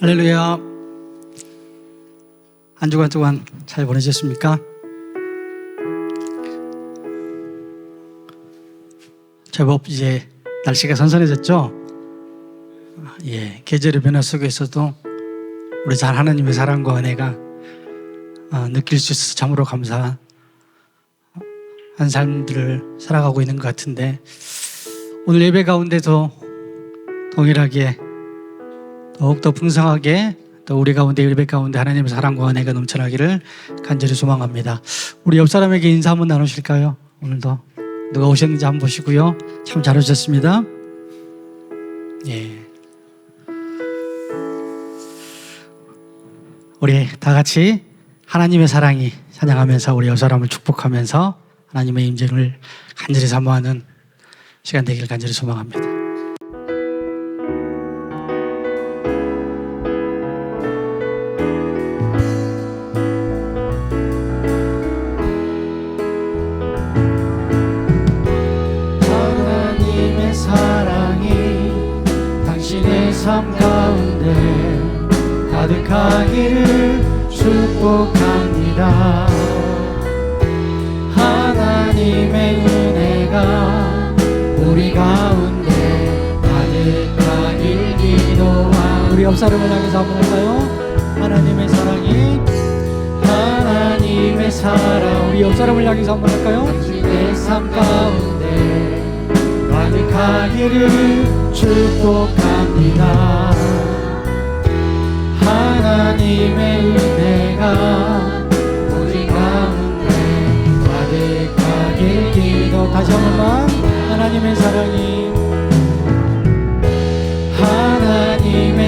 할렐루야. 한 주간 동안 잘 보내셨습니까? 제법 이제 날씨가 선선해졌죠? 계절의 변화 속에서도 우리 잘 하나님의 사랑과 은혜가 느낄 수 있어서 참으로 감사한 삶들을 살아가고 있는 것 같은데, 오늘 예배 가운데서 동일하게 더욱더 풍성하게 또 우리 가운데 예배 가운데 하나님의 사랑과 은혜가 넘쳐나기를 간절히 소망합니다. 우리 옆 사람에게 인사 한번 나누실까요? 오늘도 누가 오셨는지 한번 보시고요. 참 잘 오셨습니다. 우리 다 같이 하나님의 사랑이 찬양하면서 우리 옆 사람을 축복하면서 하나님의 임재를 간절히 사모하는 시간 되기를 간절히 소망합니다. 하나님의 사랑이 당신의 삶 가운데 가득하기를 축복합니다. 하나님의 은혜가 우리 가운데 가득하길 기도합니다. 우리 옆 사람을 향해서 한번 할까요? 하나님의 사랑 우리 옆 사람을 향해서 한번 할까요? 당신의 삶 가운데 가득하기를 축복합니다. 하나님의 은혜가 우리 가운데 가득하길 기도. 다시 한 번만. 하나님의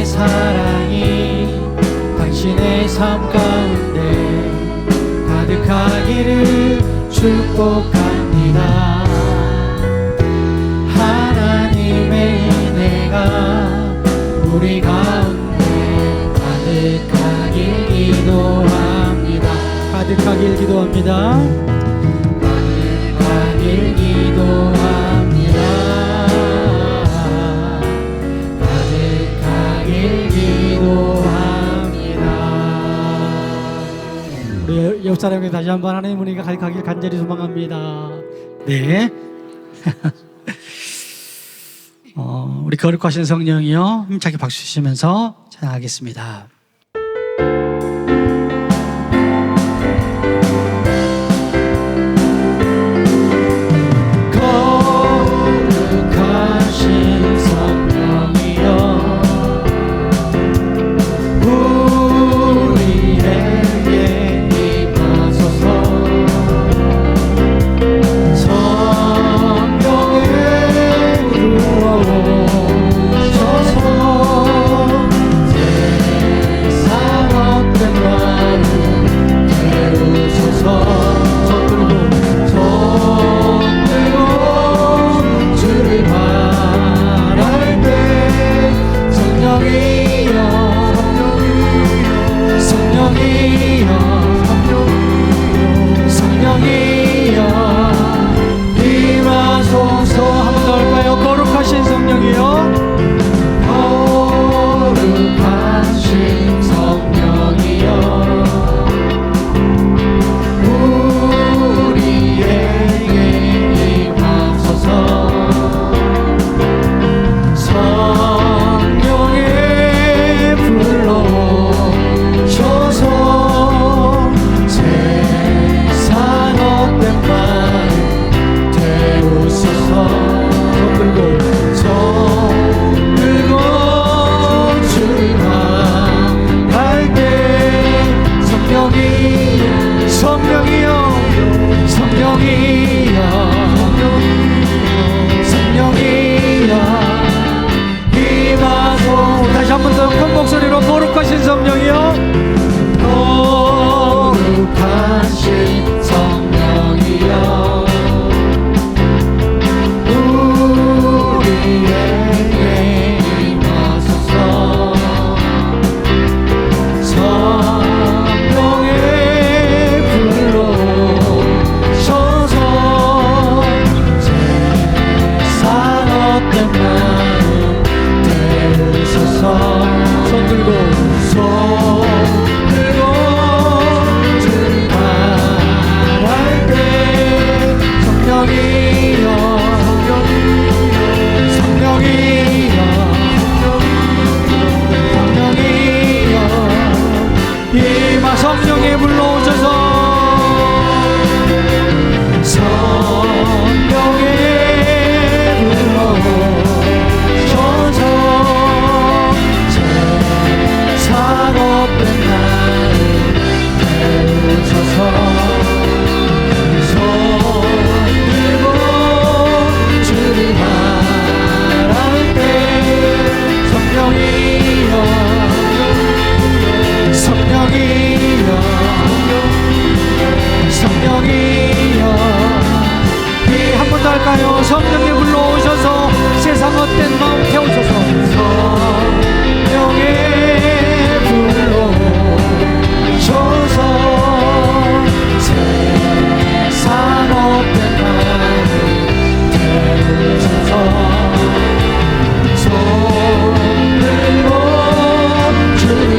사랑이 당신의 삶 가운데 가득하기를 축복합니다. 하나님의 은혜가 우리 가운데 가득하길 기도합니다. 가득하길 기도합니다. 가득하길 기도합니다. 가득하길 기도합니다. 우리 옆 사람에게 다시 한번 하나님 은혜가 가득하길 간절히 소망합니다. 네. 우리 거룩하신 성령이요, 힘차게 박수 치시면서 찬양하겠습니다. 거룩하신 성령이여, 우리에게 임하소서. 성령의 부어오셔서 세상 할까요? 성령님 불러오셔서 세상 헛된 마음 태우소서. 성령의 불러오셔서 세상 헛된 마음 태우소서. 손 들고 주님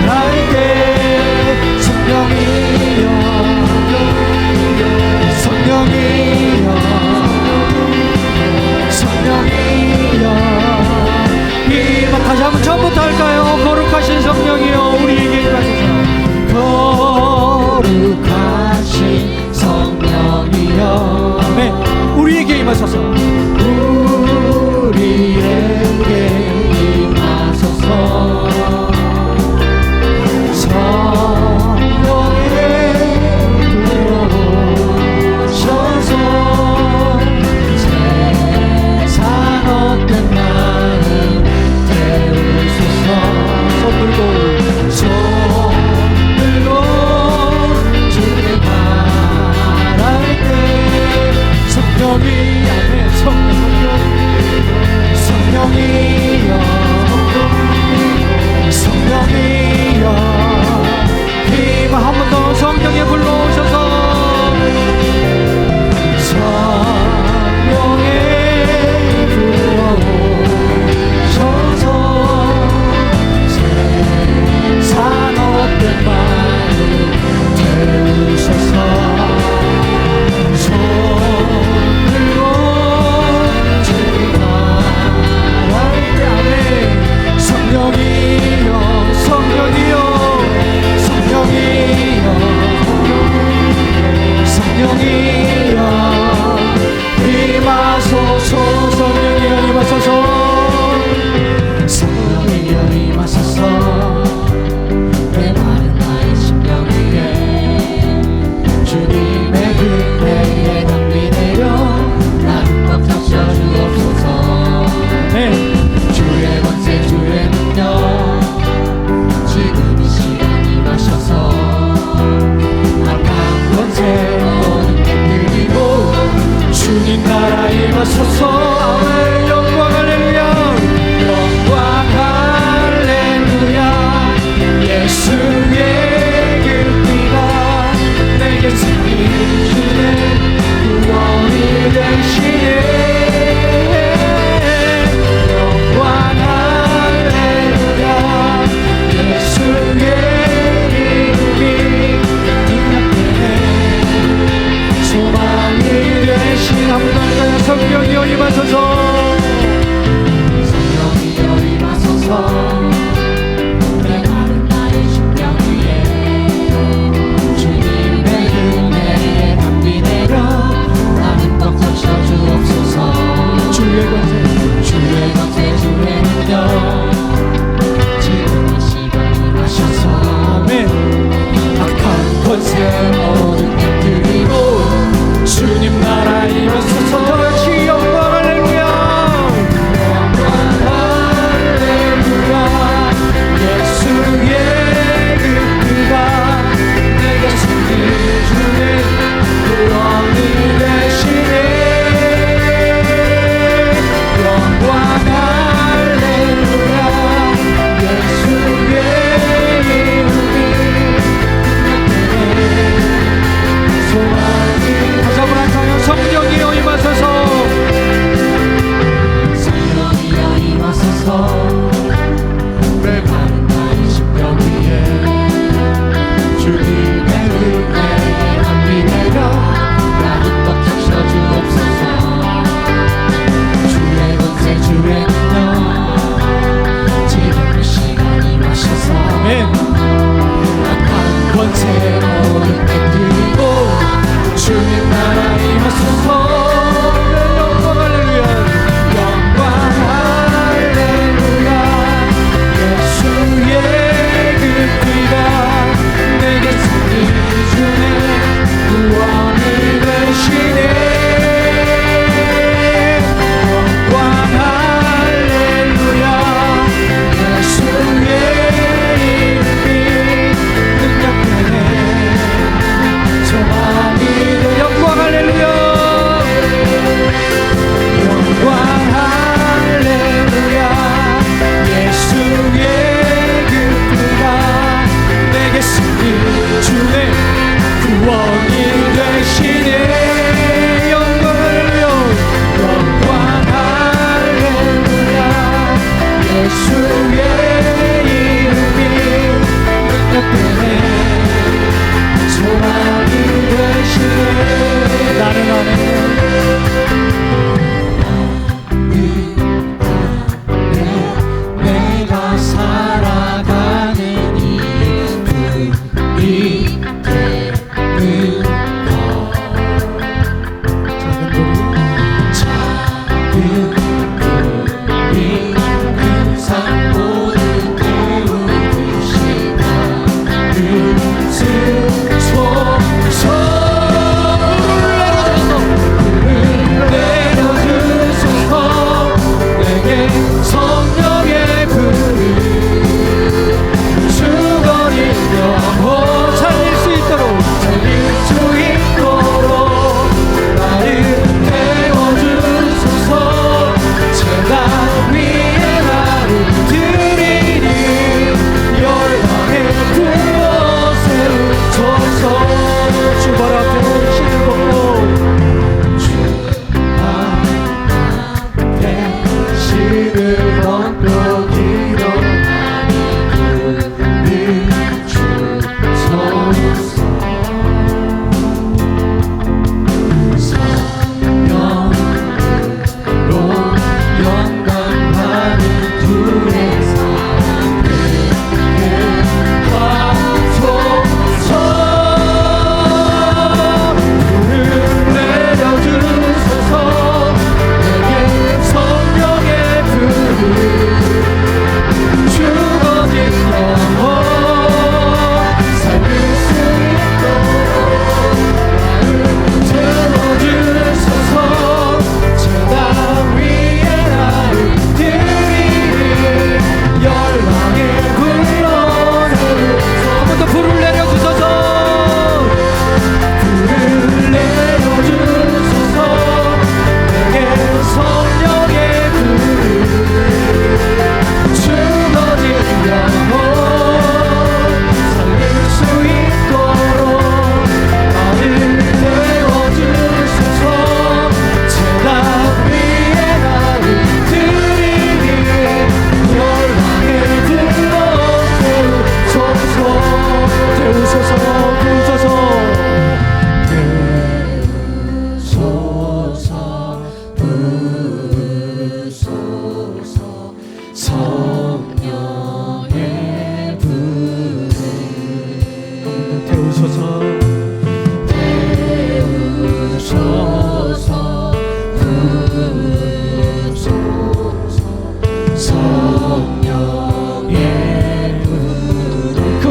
할게. 성령이여 성령이여 성령이여 이만 다시 한번 처음부터 할까요? 거룩하신 성령이여 우리에게 임하소서. 거룩하신 성령이여 아멘. 우리에게 임하소서. 우리에게 임하소서. 성령에 불러오셔서 성령에 불러오셔서 세상 헛된 마음 태우소서. 손 들고 주님 할게 아멘. 성령이여 성령이여 성령이여 성령이여 임하소서. 성령이여 임하소서. 성령이여 임하소서. 내 마른 나의 심령 위에 주님의 은혜에 담비 내려 나를 꽉 잡혀주옵소서. 네. 주의 권세 주의 능력 지금 이 시간 임하셔서 악한 권세 모든 깨뜨리고 주님 나라 임하소서. 아멘. 영광 할렐루야 영광 할렐루야. 예수의 그 피가 내게 생기 주네 구원이 되시네. 영광 할렐루야. 예수의 이름이 임합되네. 소망이 되신 함께하여 성령이여 임하소서. 성령이여 임하소서. 내 마른 나의 심령 위에 주님의 은혜에 담비 내려 나는 꽉 잡혀주옵소서. 주의 권세 주의 권세 주의 능력 지금 이 시간 임하셔서 아멘. 악한 권세 모든 깨뜨리고 주님 나라 임하소서. 더 역시 영광 할렐루야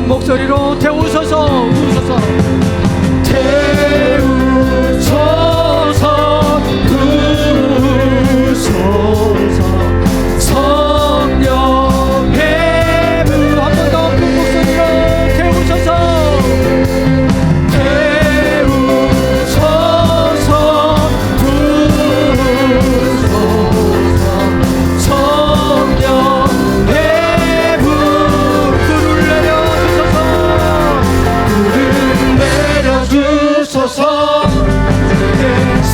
목소리로 태우소서, 부으소서. 태우소서, 부으소서. 성령의 부. 한 번 더 큰 목소리로 태우소서. 태우소서, 부으소서. 성령의 부. 불을 내려주소서.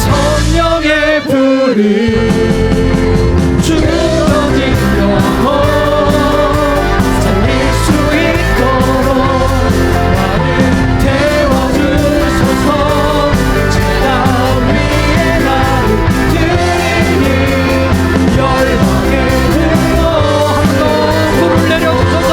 성령의 불이 주어지며 살릴 수 있도록 나를 태워주소서. 제가 위에 나를 드리니 열방에 들어 한번 불을 내려주소서.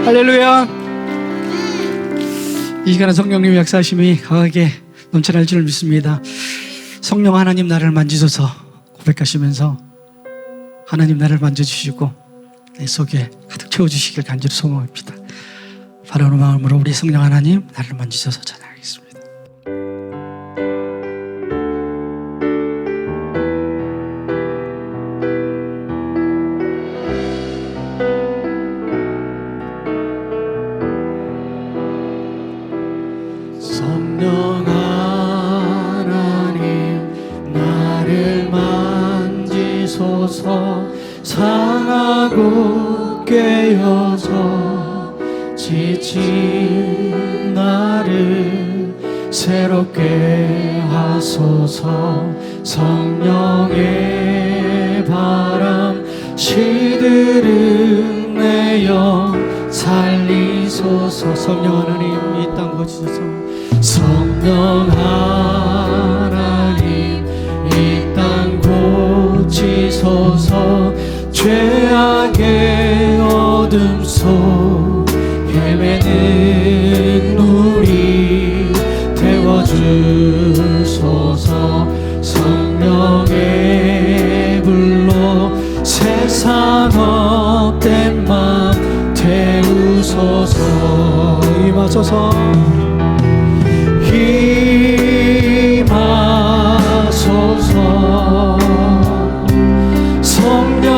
할렐루야. 이 시간에 성령님의 역사심이 강하게 넘쳐날 줄 믿습니다. 성령 하나님 나를 만지소서 고백하시면서 하나님 나를 만져주시고 내 속에 가득 채워주시길 간절히 소망합니다. 바라는 마음으로 우리 성령 하나님 나를 만지소서 찬양하겠습니다. 성령 하나님 나를 만지소서 상하고 깨어져 지친 나를 새롭게 하소서 성령의 바람 시들은 내 영 살리소서 성령 하나님 이 땅 고치소서 성령 하나님 이 땅 고치소서 죄악의 어둠 속 헤매는 우리 태워주소서 성령의 불로 세상 헛된 맘 태우소서 임하소서 임하소서 성령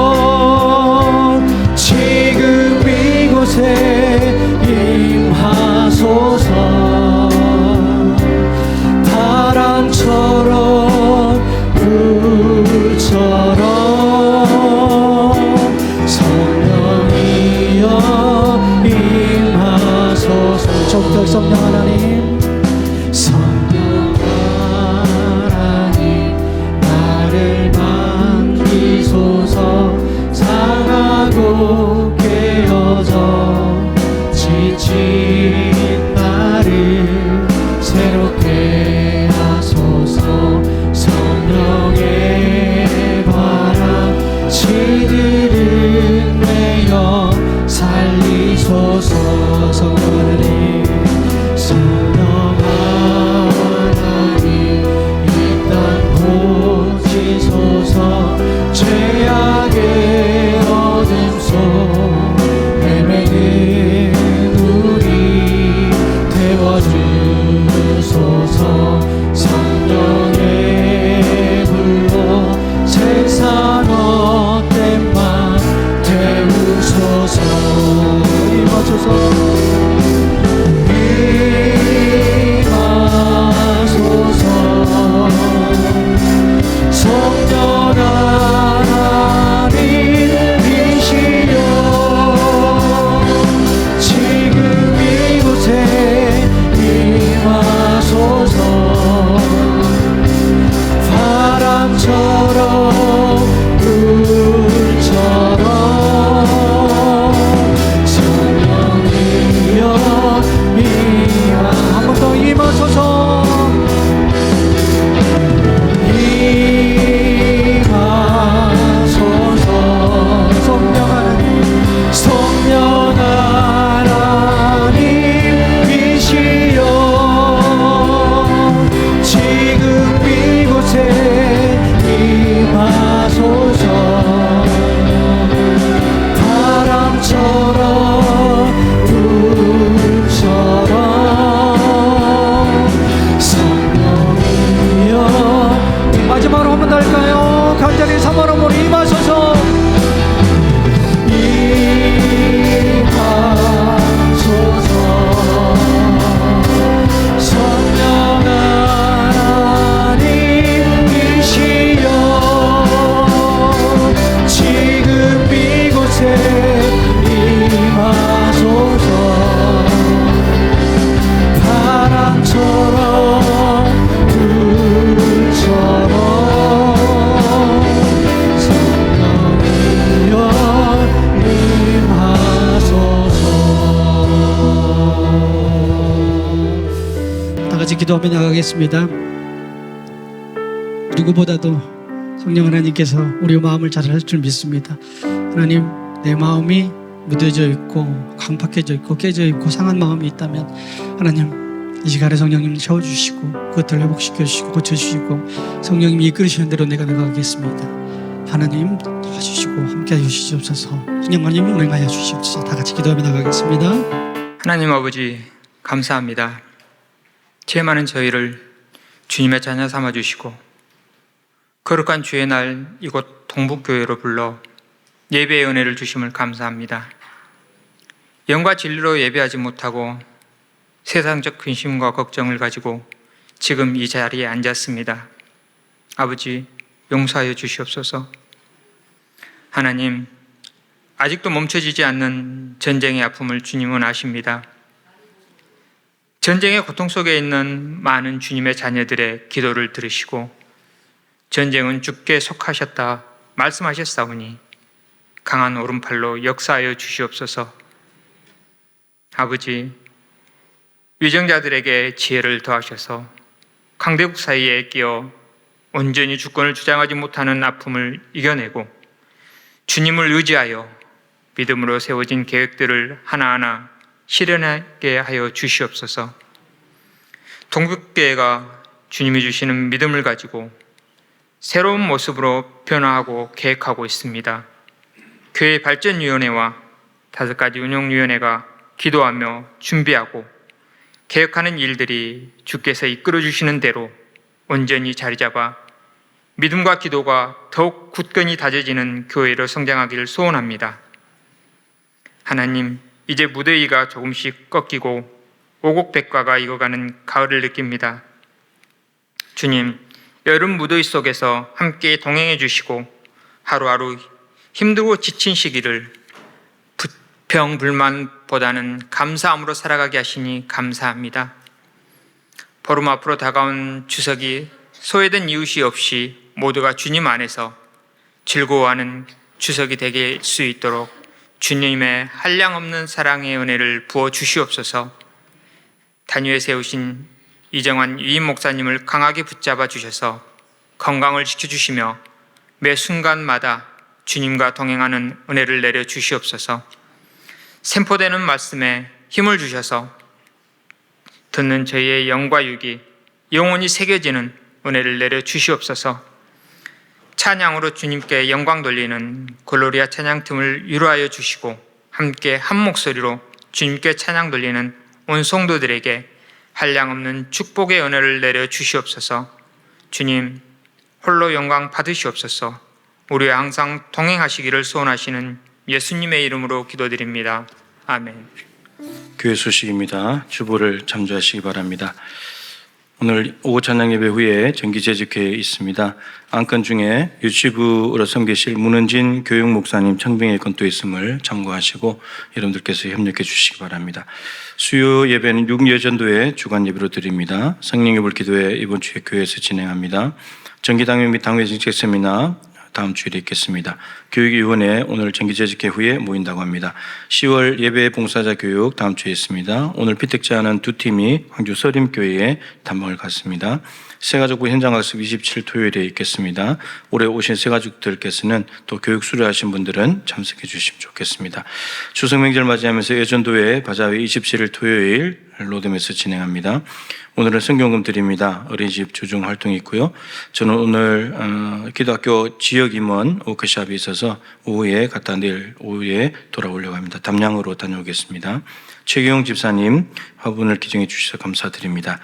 하나님이시여 지금 이곳에 임하소서 바람처럼 불처럼 성령이여 임하소서 적절 성령 하나님 성령 하나님 나를 만지소서 상하고 깨어져 지친 나를 새롭게 하소서 성령의 바람 시들은 내 영 살리소서 성령 하나님 성령 하나님 이 땅 고치소서 죄악의 어둠 속 헤매는 우리 태워주소서 성령의 불로 세상 헛된 맘 태우소서 임하소서 임하소서 성령 하나님이시여 지금 이곳에 임하소서 바람처럼 불처럼 성령이여 한 번 더 임하소서 임하소서 성령 하나님 성령 하나님이시여 지금 이곳에 임하소서 바람처럼 불처럼 성령이여 마지막으로 한 번 더 할까요? 간절히 사모함으로 임하소서 임하소서 성령 하나님이시여 지금 이곳에 임하소서 바람처럼 불처럼 성령이여 임하소서 다 같이 기도하며 나가겠습니다. 누구보다도 성령 하나님께서 우리 마음을 잘 할 줄 믿습니다. 하나님, 내 마음이 무뎌져 있고 강팍해져 있고 깨져 있고 상한 마음이 있다면 하나님 이 시간에 성령님 채워주시고 그것들을 회복시켜주시고 고쳐주시고 성령님이 이끌으시는 대로 내가 나가겠습니다. 하나님 도와주시고 함께해 주시옵소서. 성령님 운행하여 주시옵소서. 다 같이 기도하며 나가겠습니다. 하나님 아버지 감사합니다. 죄 많은 저희를 주님의 자녀 삼아주시고 거룩한 주의 날 이곳 동북교회로 불러 예배의 은혜를 주심을 감사합니다. 영과 진리로 예배하지 못하고 세상적 근심과 걱정을 가지고 지금 이 자리에 앉았습니다. 아버지 용서하여 주시옵소서. 하나님, 아직도 멈춰지지 않는 전쟁의 아픔을 주님은 아십니다. 전쟁의 고통 속에 있는 많은 주님의 자녀들의 기도를 들으시고 전쟁은 주께 속하셨다 말씀하셨사오니 강한 오른팔로 역사하여 주시옵소서. 아버지, 위정자들에게 지혜를 더하셔서 강대국 사이에 끼어 온전히 주권을 주장하지 못하는 아픔을 이겨내고 주님을 의지하여 믿음으로 세워진 계획들을 하나하나 실현하게 하여 주시옵소서. 동북교회가 주님이 주시는 믿음을 가지고 새로운 모습으로 변화하고 계획하고 있습니다. 교회 발전위원회와 5가지 운영위원회가 기도하며 준비하고 계획하는 일들이 주께서 이끌어 주시는 대로 온전히 자리 잡아 믿음과 기도가 더욱 굳건히 다져지는 교회로 성장하기를 소원합니다. 하나님, 이제 무더위가 조금씩 꺾이고 오곡백과가 익어가는 가을을 느낍니다. 주님, 여름 무더위 속에서 함께 동행해 주시고 하루하루 힘들고 지친 시기를 불평불만보다는 감사함으로 살아가게 하시니 감사합니다. 보름 앞으로 다가온 추석이 소외된 이웃이 없이 모두가 주님 안에서 즐거워하는 추석이 되게 할 수 있도록 주님의 한량없는 사랑의 은혜를 부어 주시옵소서. 단위에 세우신 이정환 위임 목사님을 강하게 붙잡아 주셔서 건강을 지켜주시며 매 순간마다 주님과 동행하는 은혜를 내려 주시옵소서. 선포되는 말씀에 힘을 주셔서 듣는 저희의 영과 육이 영원히 새겨지는 은혜를 내려 주시옵소서. 찬양으로 주님께 영광 돌리는 글로리아 찬양팀을 위로하여 주시고 함께 한 목소리로 주님께 찬양 돌리는 온 성도들에게 한량없는 축복의 은혜를 내려 주시옵소서. 주님, 홀로 영광 받으시옵소서. 우리와 항상 동행하시기를 소원하시는 예수님의 이름으로 기도드립니다. 아멘. 교회 소식입니다. 주보를 참조하시기 바랍니다. 오늘 오후 찬양 예배 후에 정기재직회에 있습니다. 안건 중에 유치부로 섬기실 문은진 교육 목사님 청빙에 건또 있음을 참고하시고 여러분들께서 협력해 주시기 바랍니다. 수요 예배는 6여전도회 주간 예배로 드립니다. 성령 예불 기도회 이번 주에 교회에서 진행합니다. 정기당회 및 당회 정책 세미나 다음 주일에 있겠습니다. 교육위원회 오늘 정기재직회 후에 모인다고 합니다. 10월 예배 봉사자 교육 다음 주에 있습니다. 오늘 피택제하는 두 팀이 광주 서림교회에 탐방을 갔습니다. 새가족부 현장학습 27일 토요일에 있겠습니다. 올해 오신 새가족들께서는 또 교육 수료하신 분들은 참석해 주시면 좋겠습니다. 추석 명절 맞이하면서 여전도회 바자회 27일 토요일 로뎀에서 진행합니다. 오늘은 성경금 드립니다. 어린이집 주중 활동이 있고요. 저는 오늘 기도학교 지역임원 워크숍이 있어서 오후에 갔다 내일 오후에 돌아오려고 합니다. 담양으로 다녀오겠습니다. 최경영 집사님 화분을 기증해 주셔서 감사드립니다.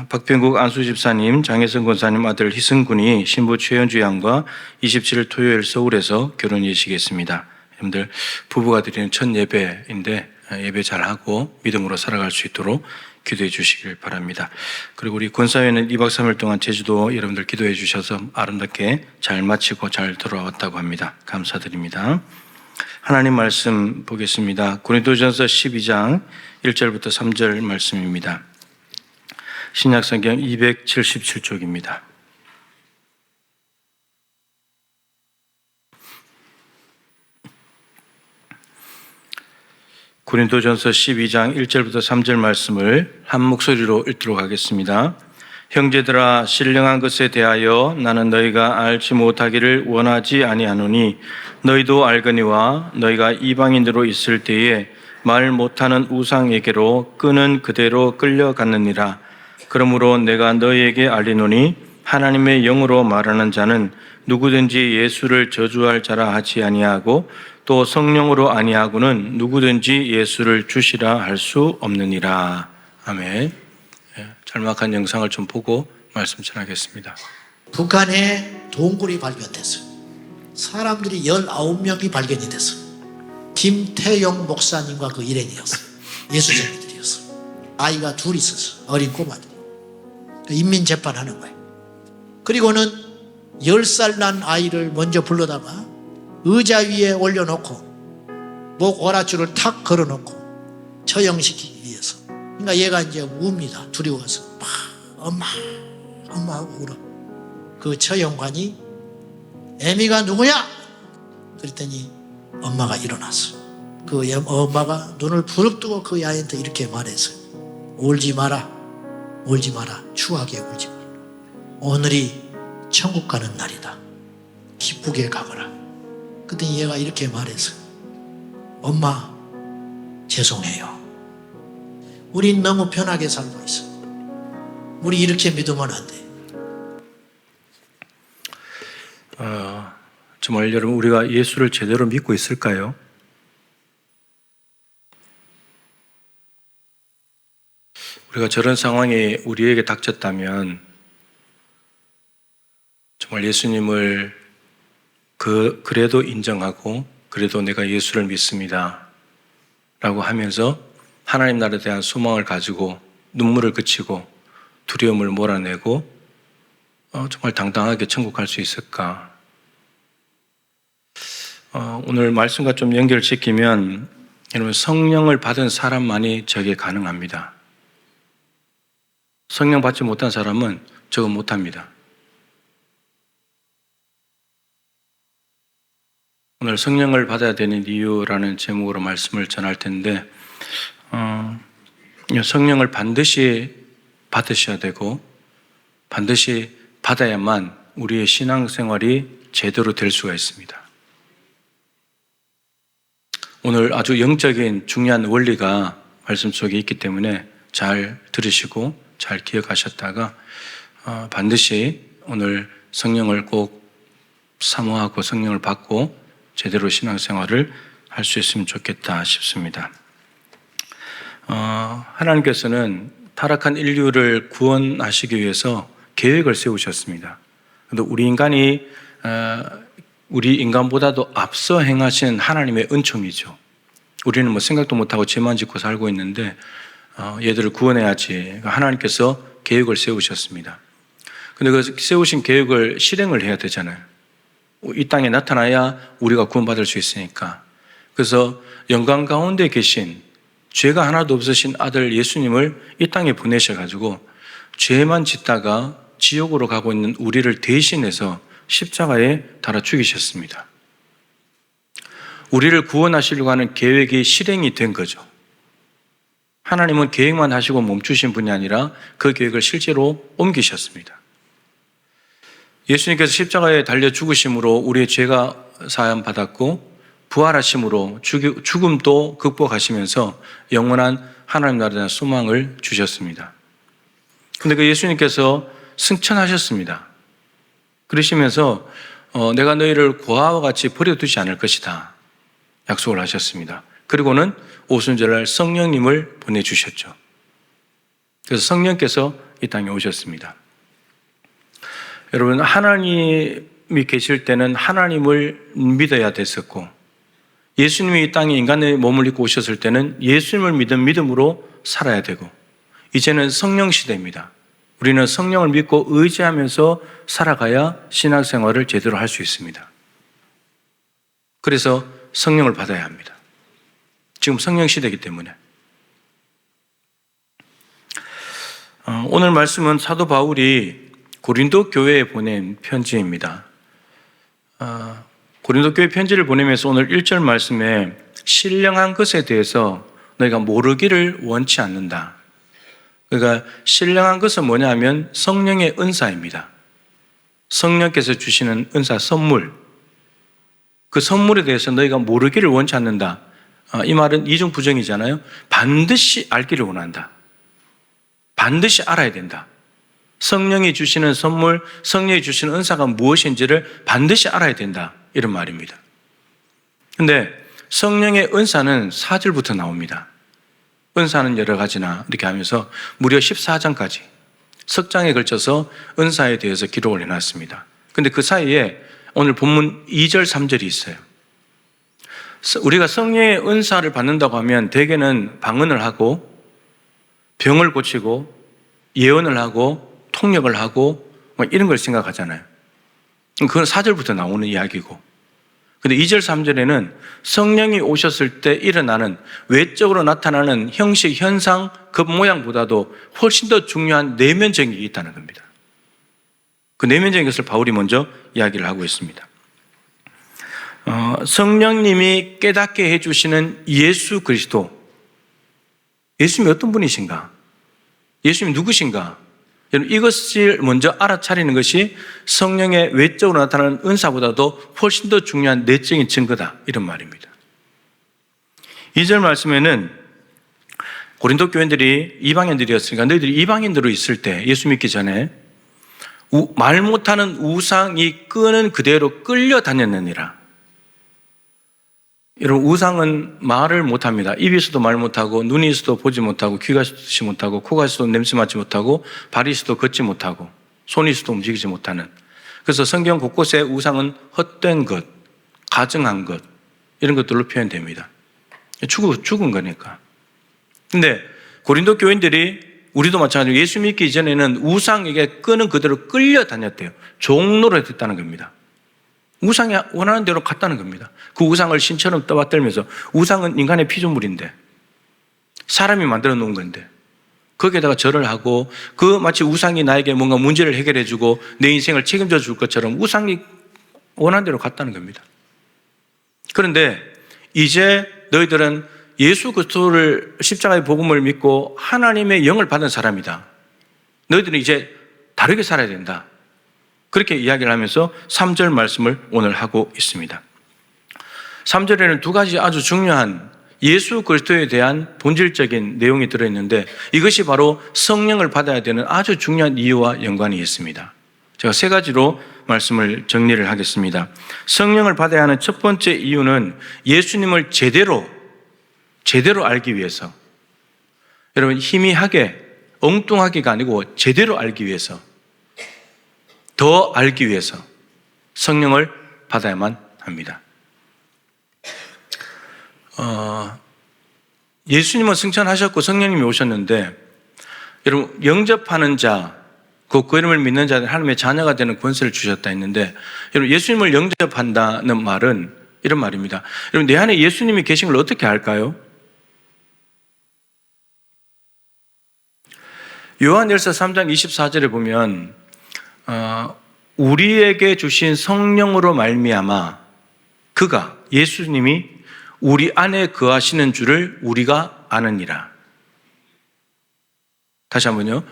박병국 안수 집사님, 장혜성 권사님 아들 희승군이 신부 최현주 양과 27일 토요일 서울에서 결혼 예식했습니다. 여러분들 부부가 드리는 첫 예배인데 예배 잘하고 믿음으로 살아갈 수 있도록 기도해 주시길 바랍니다. 그리고 우리 권사회는 2박 3일 동안 제주도 여러분들 기도해 주셔서 아름답게 잘 마치고 잘 돌아왔다고 합니다. 감사드립니다. 하나님 말씀 보겠습니다. 고린도전서 12장 1절부터 3절 말씀입니다. 신약성경 277쪽입니다. 고린도전서 12장 1절부터 3절 말씀을 한 목소리로 읽도록 하겠습니다. 형제들아, 신령한 것에 대하여 나는 너희가 알지 못하기를 원하지 아니하노니 너희도 알거니와 너희가 이방인으로 있을 때에 말 못하는 우상에게로 끄는 그대로 끌려갔느니라. 그러므로 내가 너희에게 알리노니 하나님의 영으로 말하는 자는 누구든지 예수를 저주할 자라 하지 아니하고 또 성령으로 아니하고는 누구든지 예수를 주시라 할 수 없느니라. 아멘. 절막한 영상을 좀 보고 말씀 전하겠습니다. 북한에 동굴이 발견됐어요. 사람들이 19명이 발견이 됐어요. 김태용 목사님과 그 일행이었어요. 예수쟁이들이었어요. 아이가 둘 있었어요. 어린 꼬마들이. 인민재판하는 거예요. 그리고는 10살 난 아이를 먼저 불러다가 의자 위에 올려놓고 목 오랏줄을 탁 걸어놓고 처형시키기 위해서. 그러니까 얘가 이제 웁니다. 두려워서 막 엄마 엄마 하고 울어. 그 처형관이 애미가 누구냐? 그랬더니 엄마가 일어났어. 그 엄마가 눈을 부릅뜨고 그 아이한테 이렇게 말했어요. 울지 마라. 울지 마라. 추하게 울지 마라. 오늘이 천국 가는 날이다. 기쁘게 가거라. 그랬더니 얘가 이렇게 말했어요. 엄마 죄송해요. 우린 너무 편하게 살고 있어. 우리 이렇게 믿으면 안 돼. 정말 여러분, 우리가 예수를 제대로 믿고 있을까요? 우리가 저런 상황이 우리에게 닥쳤다면 정말 예수님을 그래도 인정하고 그래도 내가 예수를 믿습니다 라고 하면서 하나님 나라에 대한 소망을 가지고 눈물을 그치고 두려움을 몰아내고 정말 당당하게 천국 갈 수 있을까? 오늘 말씀과 좀 연결시키면 여러분, 성령을 받은 사람만이 저게 가능합니다. 성령 받지 못한 사람은 저거 못합니다. 오늘 성령을 받아야 되는 이유라는 제목으로 말씀을 전할 텐데 성령을 반드시 받으셔야 되고 반드시 받아야만 우리의 신앙생활이 제대로 될 수가 있습니다. 오늘 아주 영적인 중요한 원리가 말씀 속에 있기 때문에 잘 들으시고 잘 기억하셨다가 반드시 오늘 성령을 꼭 사모하고 성령을 받고 제대로 신앙생활을 할 수 있으면 좋겠다 싶습니다. 하나님께서는 타락한 인류를 구원하시기 위해서 계획을 세우셨습니다. 그런데 우리 인간보다도 앞서 행하신 하나님의 은총이죠. 우리는 뭐 생각도 못하고 죄만 짓고 살고 있는데 얘들을 구원해야지. 하나님께서 계획을 세우셨습니다. 근데 그 세우신 계획을 실행을 해야 되잖아요. 이 땅에 나타나야 우리가 구원받을 수 있으니까. 그래서 영광 가운데 계신 죄가 하나도 없으신 아들 예수님을 이 땅에 보내셔가지고 죄만 짓다가 지옥으로 가고 있는 우리를 대신해서 십자가에 달아 죽이셨습니다. 우리를 구원하시려고 하는 계획이 실행이 된 거죠. 하나님은 계획만 하시고 멈추신 분이 아니라 그 계획을 실제로 옮기셨습니다. 예수님께서 십자가에 달려 죽으심으로 우리의 죄가 사함 받았고 부활하심으로 죽음도 극복하시면서 영원한 하나님 나라에 대한 소망을 주셨습니다. 그런데 그 예수님께서 승천하셨습니다. 그러시면서 내가 너희를 고아와 같이 버려두지 않을 것이다 약속을 하셨습니다. 그리고는 오순절날 성령님을 보내주셨죠. 그래서 성령께서 이 땅에 오셨습니다. 여러분, 하나님이 계실 때는 하나님을 믿어야 됐었고 예수님이 이 땅에 인간의 몸을 입고 오셨을 때는 예수님을 믿은 믿음으로 살아야 되고 이제는 성령 시대입니다. 우리는 성령을 믿고 의지하면서 살아가야 신앙생활을 제대로 할 수 있습니다. 그래서 성령을 받아야 합니다. 지금 성령 시대이기 때문에. 오늘 말씀은 사도 바울이 고린도 교회에 보낸 편지입니다. 고린도 교회 편지를 보내면서 오늘 1절 말씀에 신령한 것에 대해서 너희가 모르기를 원치 않는다. 그러니까 신령한 것은 뭐냐면 성령의 은사입니다. 성령께서 주시는 은사 선물. 그 선물에 대해서 너희가 모르기를 원치 않는다. 이 말은 이중부정이잖아요. 반드시 알기를 원한다. 반드시 알아야 된다. 성령이 주시는 선물, 성령이 주시는 은사가 무엇인지를 반드시 알아야 된다. 이런 말입니다. 근데 성령의 은사는 4절부터 나옵니다. 은사는 여러 가지나 이렇게 하면서 무려 14장까지 석 장에 걸쳐서 은사에 대해서 기록을 해놨습니다. 근데 그 사이에 오늘 본문 2절, 3절이 있어요. 우리가 성령의 은사를 받는다고 하면 대개는 방언을 하고 병을 고치고 예언을 하고 통역을 하고 뭐 이런 걸 생각하잖아요. 그건 4절부터 나오는 이야기고. 근데 2절, 3절에는 성령이 오셨을 때 일어나는 외적으로 나타나는 형식, 현상, 겉모양보다도 훨씬 더 중요한 내면적인 게 있다는 겁니다. 그 내면적인 것을 바울이 먼저 이야기를 하고 있습니다. 성령님이 깨닫게 해주시는 예수 그리스도. 예수님이 어떤 분이신가? 예수님이 누구신가? 여러분, 이것을 먼저 알아차리는 것이 성령의 외적으로 나타나는 은사보다도 훨씬 더 중요한 내적인 증거다. 이런 말입니다. 2절 말씀에는 고린도 교인들이 이방인들이었으니까 너희들이 이방인으로 있을 때 예수 믿기 전에 말 못하는 우상이 끄는 그대로 끌려다녔느니라. 여러분, 우상은 말을 못합니다. 입이 있어도 말 못하고, 눈이 있어도 보지 못하고, 귀가 있어도 못하고, 코가 있어도 냄새 맡지 못하고, 발이 있어도 걷지 못하고, 손이 있어도 움직이지 못하는. 그래서 성경 곳곳에 우상은 헛된 것, 가증한 것, 이런 것들로 표현됩니다. 죽은 거니까. 근데 고린도 교인들이, 우리도 마찬가지로 예수 믿기 이전에는 우상에게 끄는 그대로 끌려다녔대요. 종로로 됐다는 겁니다. 우상이 원하는 대로 갔다는 겁니다. 그 우상을 신처럼 떠받들면서, 우상은 인간의 피조물인데 사람이 만들어 놓은 건데 거기에다가 절을 하고, 그 마치 우상이 나에게 뭔가 문제를 해결해 주고 내 인생을 책임져 줄 것처럼 우상이 원하는 대로 갔다는 겁니다. 그런데 이제 너희들은 예수 그리스도를, 십자가의 복음을 믿고 하나님의 영을 받은 사람이다. 너희들은 이제 다르게 살아야 된다. 그렇게 이야기를 하면서 3절 말씀을 오늘 하고 있습니다. 3절에는 두 가지 아주 중요한 예수 그리스도에 대한 본질적인 내용이 들어있는데, 이것이 바로 성령을 받아야 되는 아주 중요한 이유와 연관이 있습니다. 제가 세 가지로 말씀을 정리를 하겠습니다. 성령을 받아야 하는 첫 번째 이유는 예수님을 제대로 알기 위해서. 여러분, 희미하게, 엉뚱하게가 아니고 제대로 알기 위해서, 더 알기 위해서 성령을 받아야만 합니다. 예수님은 승천하셨고 성령님이 오셨는데, 여러분, 영접하는 자, 그 이름을 믿는 자들 하나님의 자녀가 되는 권세를 주셨다 했는데, 여러분, 예수님을 영접한다는 말은 이런 말입니다. 여러분, 내 안에 예수님이 계신 걸 어떻게 알까요? 요한일서 3장 24절에 보면 우리에게 주신 성령으로 말미암아 그가, 예수님이 우리 안에 거하시는 줄을 우리가 아느니라. 다시 한번요.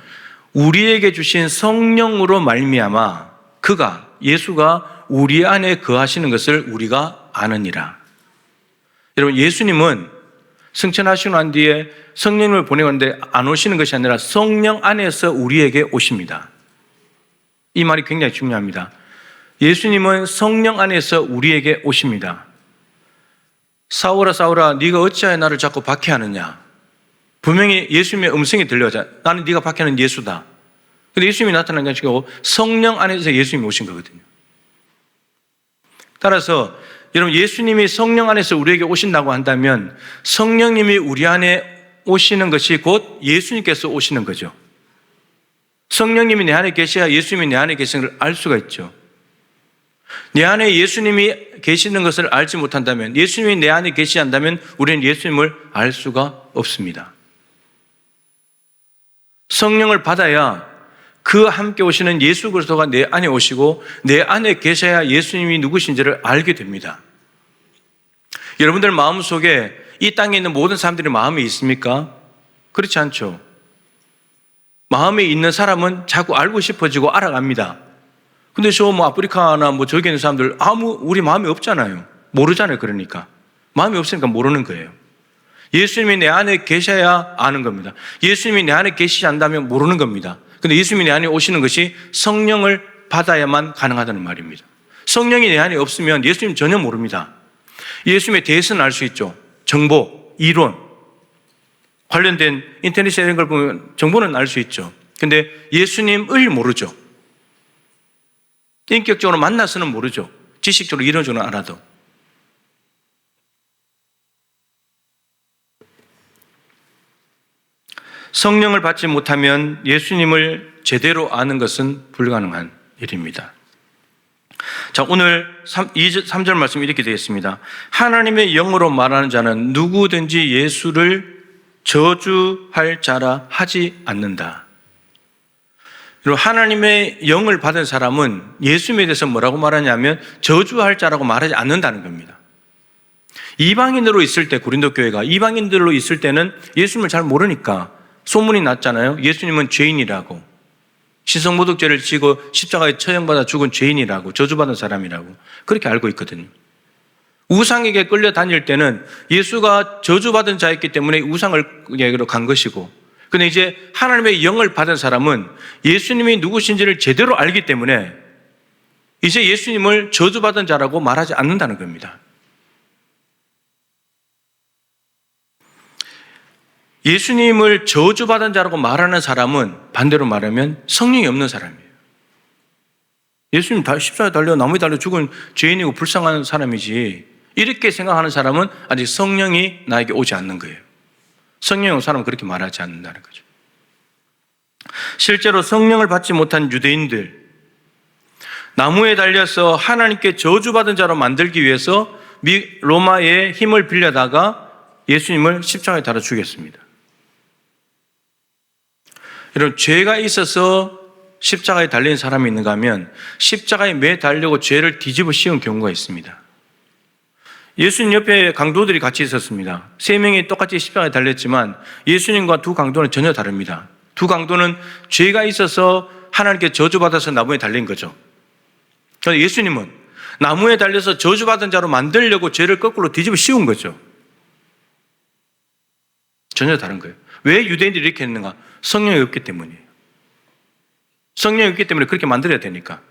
우리에게 주신 성령으로 말미암아 그가, 예수가 우리 안에 거하시는 것을 우리가 아느니라. 여러분, 예수님은 승천하시고 난 뒤에 성령을 보내는데 안 오시는 것이 아니라 성령 안에서 우리에게 오십니다. 이 말이 굉장히 중요합니다. 예수님은 성령 안에서 우리에게 오십니다. 사울아 사울아 네가 어찌하여 나를 자꾸 박해하느냐. 분명히 예수님의 음성이 들려오자. 나는 네가 박해하는 예수다. 근데 예수님이 나타난 게 아니고 성령 안에서 예수님이 오신 거거든요. 따라서 여러분, 예수님이 성령 안에서 우리에게 오신다고 한다면 성령님이 우리 안에 오시는 것이 곧 예수님께서 오시는 거죠. 성령님이 내 안에 계셔야 예수님이 내 안에 계시는 걸 알 수가 있죠. 내 안에 예수님이 계시는 것을 알지 못한다면, 예수님이 내 안에 계시지 않다면 우리는 예수님을 알 수가 없습니다. 성령을 받아야 그 함께 오시는 예수 그리스도가 내 안에 오시고 내 안에 계셔야 예수님이 누구신지를 알게 됩니다. 여러분들 마음속에 이 땅에 있는 모든 사람들의 마음이 있습니까? 그렇지 않죠. 마음에 있는 사람은 자꾸 알고 싶어지고 알아갑니다. 근데 저 아프리카나 저기 있는 사람들 우리 마음이 없잖아요. 모르잖아요. 그러니까. 마음이 없으니까 모르는 거예요. 예수님이 내 안에 계셔야 아는 겁니다. 예수님이 내 안에 계시지 않다면 모르는 겁니다. 근데 예수님이 내 안에 오시는 것이 성령을 받아야만 가능하다는 말입니다. 성령이 내 안에 없으면 예수님 전혀 모릅니다. 예수님에 대해서는 알 수 있죠. 정보, 이론, 관련된 인터넷에 이런 걸 보면 정보는 알 수 있죠. 근데 예수님을 모르죠. 인격적으로 만나서는 모르죠. 지식적으로 이론적으로 알아도. 성령을 받지 못하면 예수님을 제대로 아는 것은 불가능한 일입니다. 자, 오늘 3절 말씀 이렇게 되겠습니다. 하나님의 영으로 말하는 자는 누구든지 예수를 저주할 자라 하지 않는다. 그리고 하나님의 영을 받은 사람은 예수님에 대해서 뭐라고 말하냐면 저주할 자라고 말하지 않는다는 겁니다. 이방인으로 있을 때, 고린도 교회가 이방인들로 있을 때는 예수님을 잘 모르니까 소문이 났잖아요. 예수님은 죄인이라고, 신성모독죄를 지고 십자가에 처형받아 죽은 죄인이라고, 저주받은 사람이라고 그렇게 알고 있거든요. 우상에게 끌려다닐 때는 예수가 저주받은 자였기 때문에 우상을 간 것이고, 근데 이제 하나님의 영을 받은 사람은 예수님이 누구신지를 제대로 알기 때문에 이제 예수님을 저주받은 자라고 말하지 않는다는 겁니다. 예수님을 저주받은 자라고 말하는 사람은 반대로 말하면 성령이 없는 사람이에요. 예수님 십자가에 달려 나무에 달려 죽은 죄인이고 불쌍한 사람이지, 이렇게 생각하는 사람은 아직 성령이 나에게 오지 않는 거예요. 성령이 온 사람은 그렇게 말하지 않는다는 거죠. 실제로 성령을 받지 못한 유대인들, 나무에 달려서 하나님께 저주받은 자로 만들기 위해서 로마의 힘을 빌려다가 예수님을 십자가에 달아 죽였습니다. 여러분, 죄가 있어서 십자가에 달린 사람이 있는가 하면 십자가에 매달려고 죄를 뒤집어 씌운 경우가 있습니다. 예수님 옆에 강도들이 같이 있었습니다. 3명이 똑같이 십자가에 달렸지만 예수님과 두 강도는 전혀 다릅니다. 두 강도는 죄가 있어서 하나님께 저주받아서 나무에 달린 거죠. 그런데 예수님은 나무에 달려서 저주받은 자로 만들려고 죄를 거꾸로 뒤집어 씌운 거죠. 전혀 다른 거예요. 왜 유대인들이 이렇게 했는가? 성령이 없기 때문이에요. 성령이 없기 때문에 그렇게 만들어야 되니까.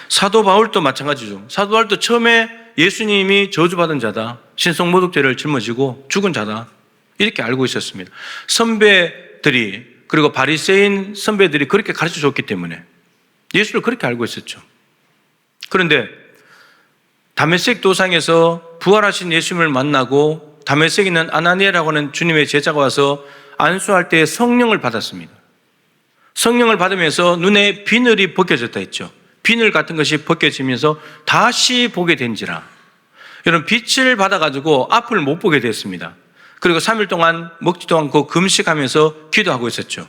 사도 바울도 마찬가지죠. 사도 바울도 처음에 예수님이 저주받은 자다, 신성모독죄를 짊어지고 죽은 자다, 이렇게 알고 있었습니다. 선배들이, 그리고 바리새인 선배들이 그렇게 가르쳐 줬기 때문에 예수를 그렇게 알고 있었죠. 그런데 다메섹 도상에서 부활하신 예수님을 만나고 다메섹에 있는 아나니아라고 하는 주님의 제자가 와서 안수할 때 성령을 받았습니다. 성령을 받으면서 눈에 비늘이 벗겨졌다 했죠. 비늘 같은 것이 벗겨지면서 다시 보게 된지라. 여러분, 빛을 받아가지고 앞을 못 보게 됐습니다. 그리고 3일 동안 먹지도 않고 금식하면서 기도하고 있었죠.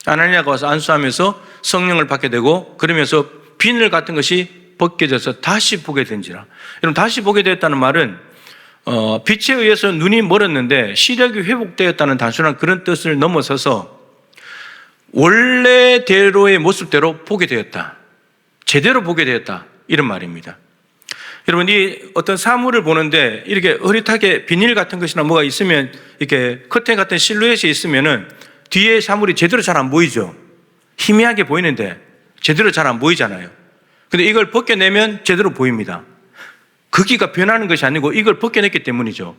아나니아가 와서 안수하면서 성령을 받게 되고, 그러면서 비늘 같은 것이 벗겨져서 다시 보게 된지라. 여러분, 다시 보게 되었다는 말은 빛에 의해서 눈이 멀었는데 시력이 회복되었다는 단순한 그런 뜻을 넘어서서 원래대로의 모습대로 보게 되었다, 제대로 보게 되었다, 이런 말입니다. 여러분, 이 어떤 사물을 보는데 이렇게 흐릿하게 비닐 같은 것이나 뭐가 있으면, 이렇게 커튼 같은 실루엣이 있으면은 뒤에 사물이 제대로 잘 안 보이죠. 희미하게 보이는데 제대로 잘 안 보이잖아요. 근데 이걸 벗겨내면 제대로 보입니다. 크기가 변하는 것이 아니고 이걸 벗겨냈기 때문이죠.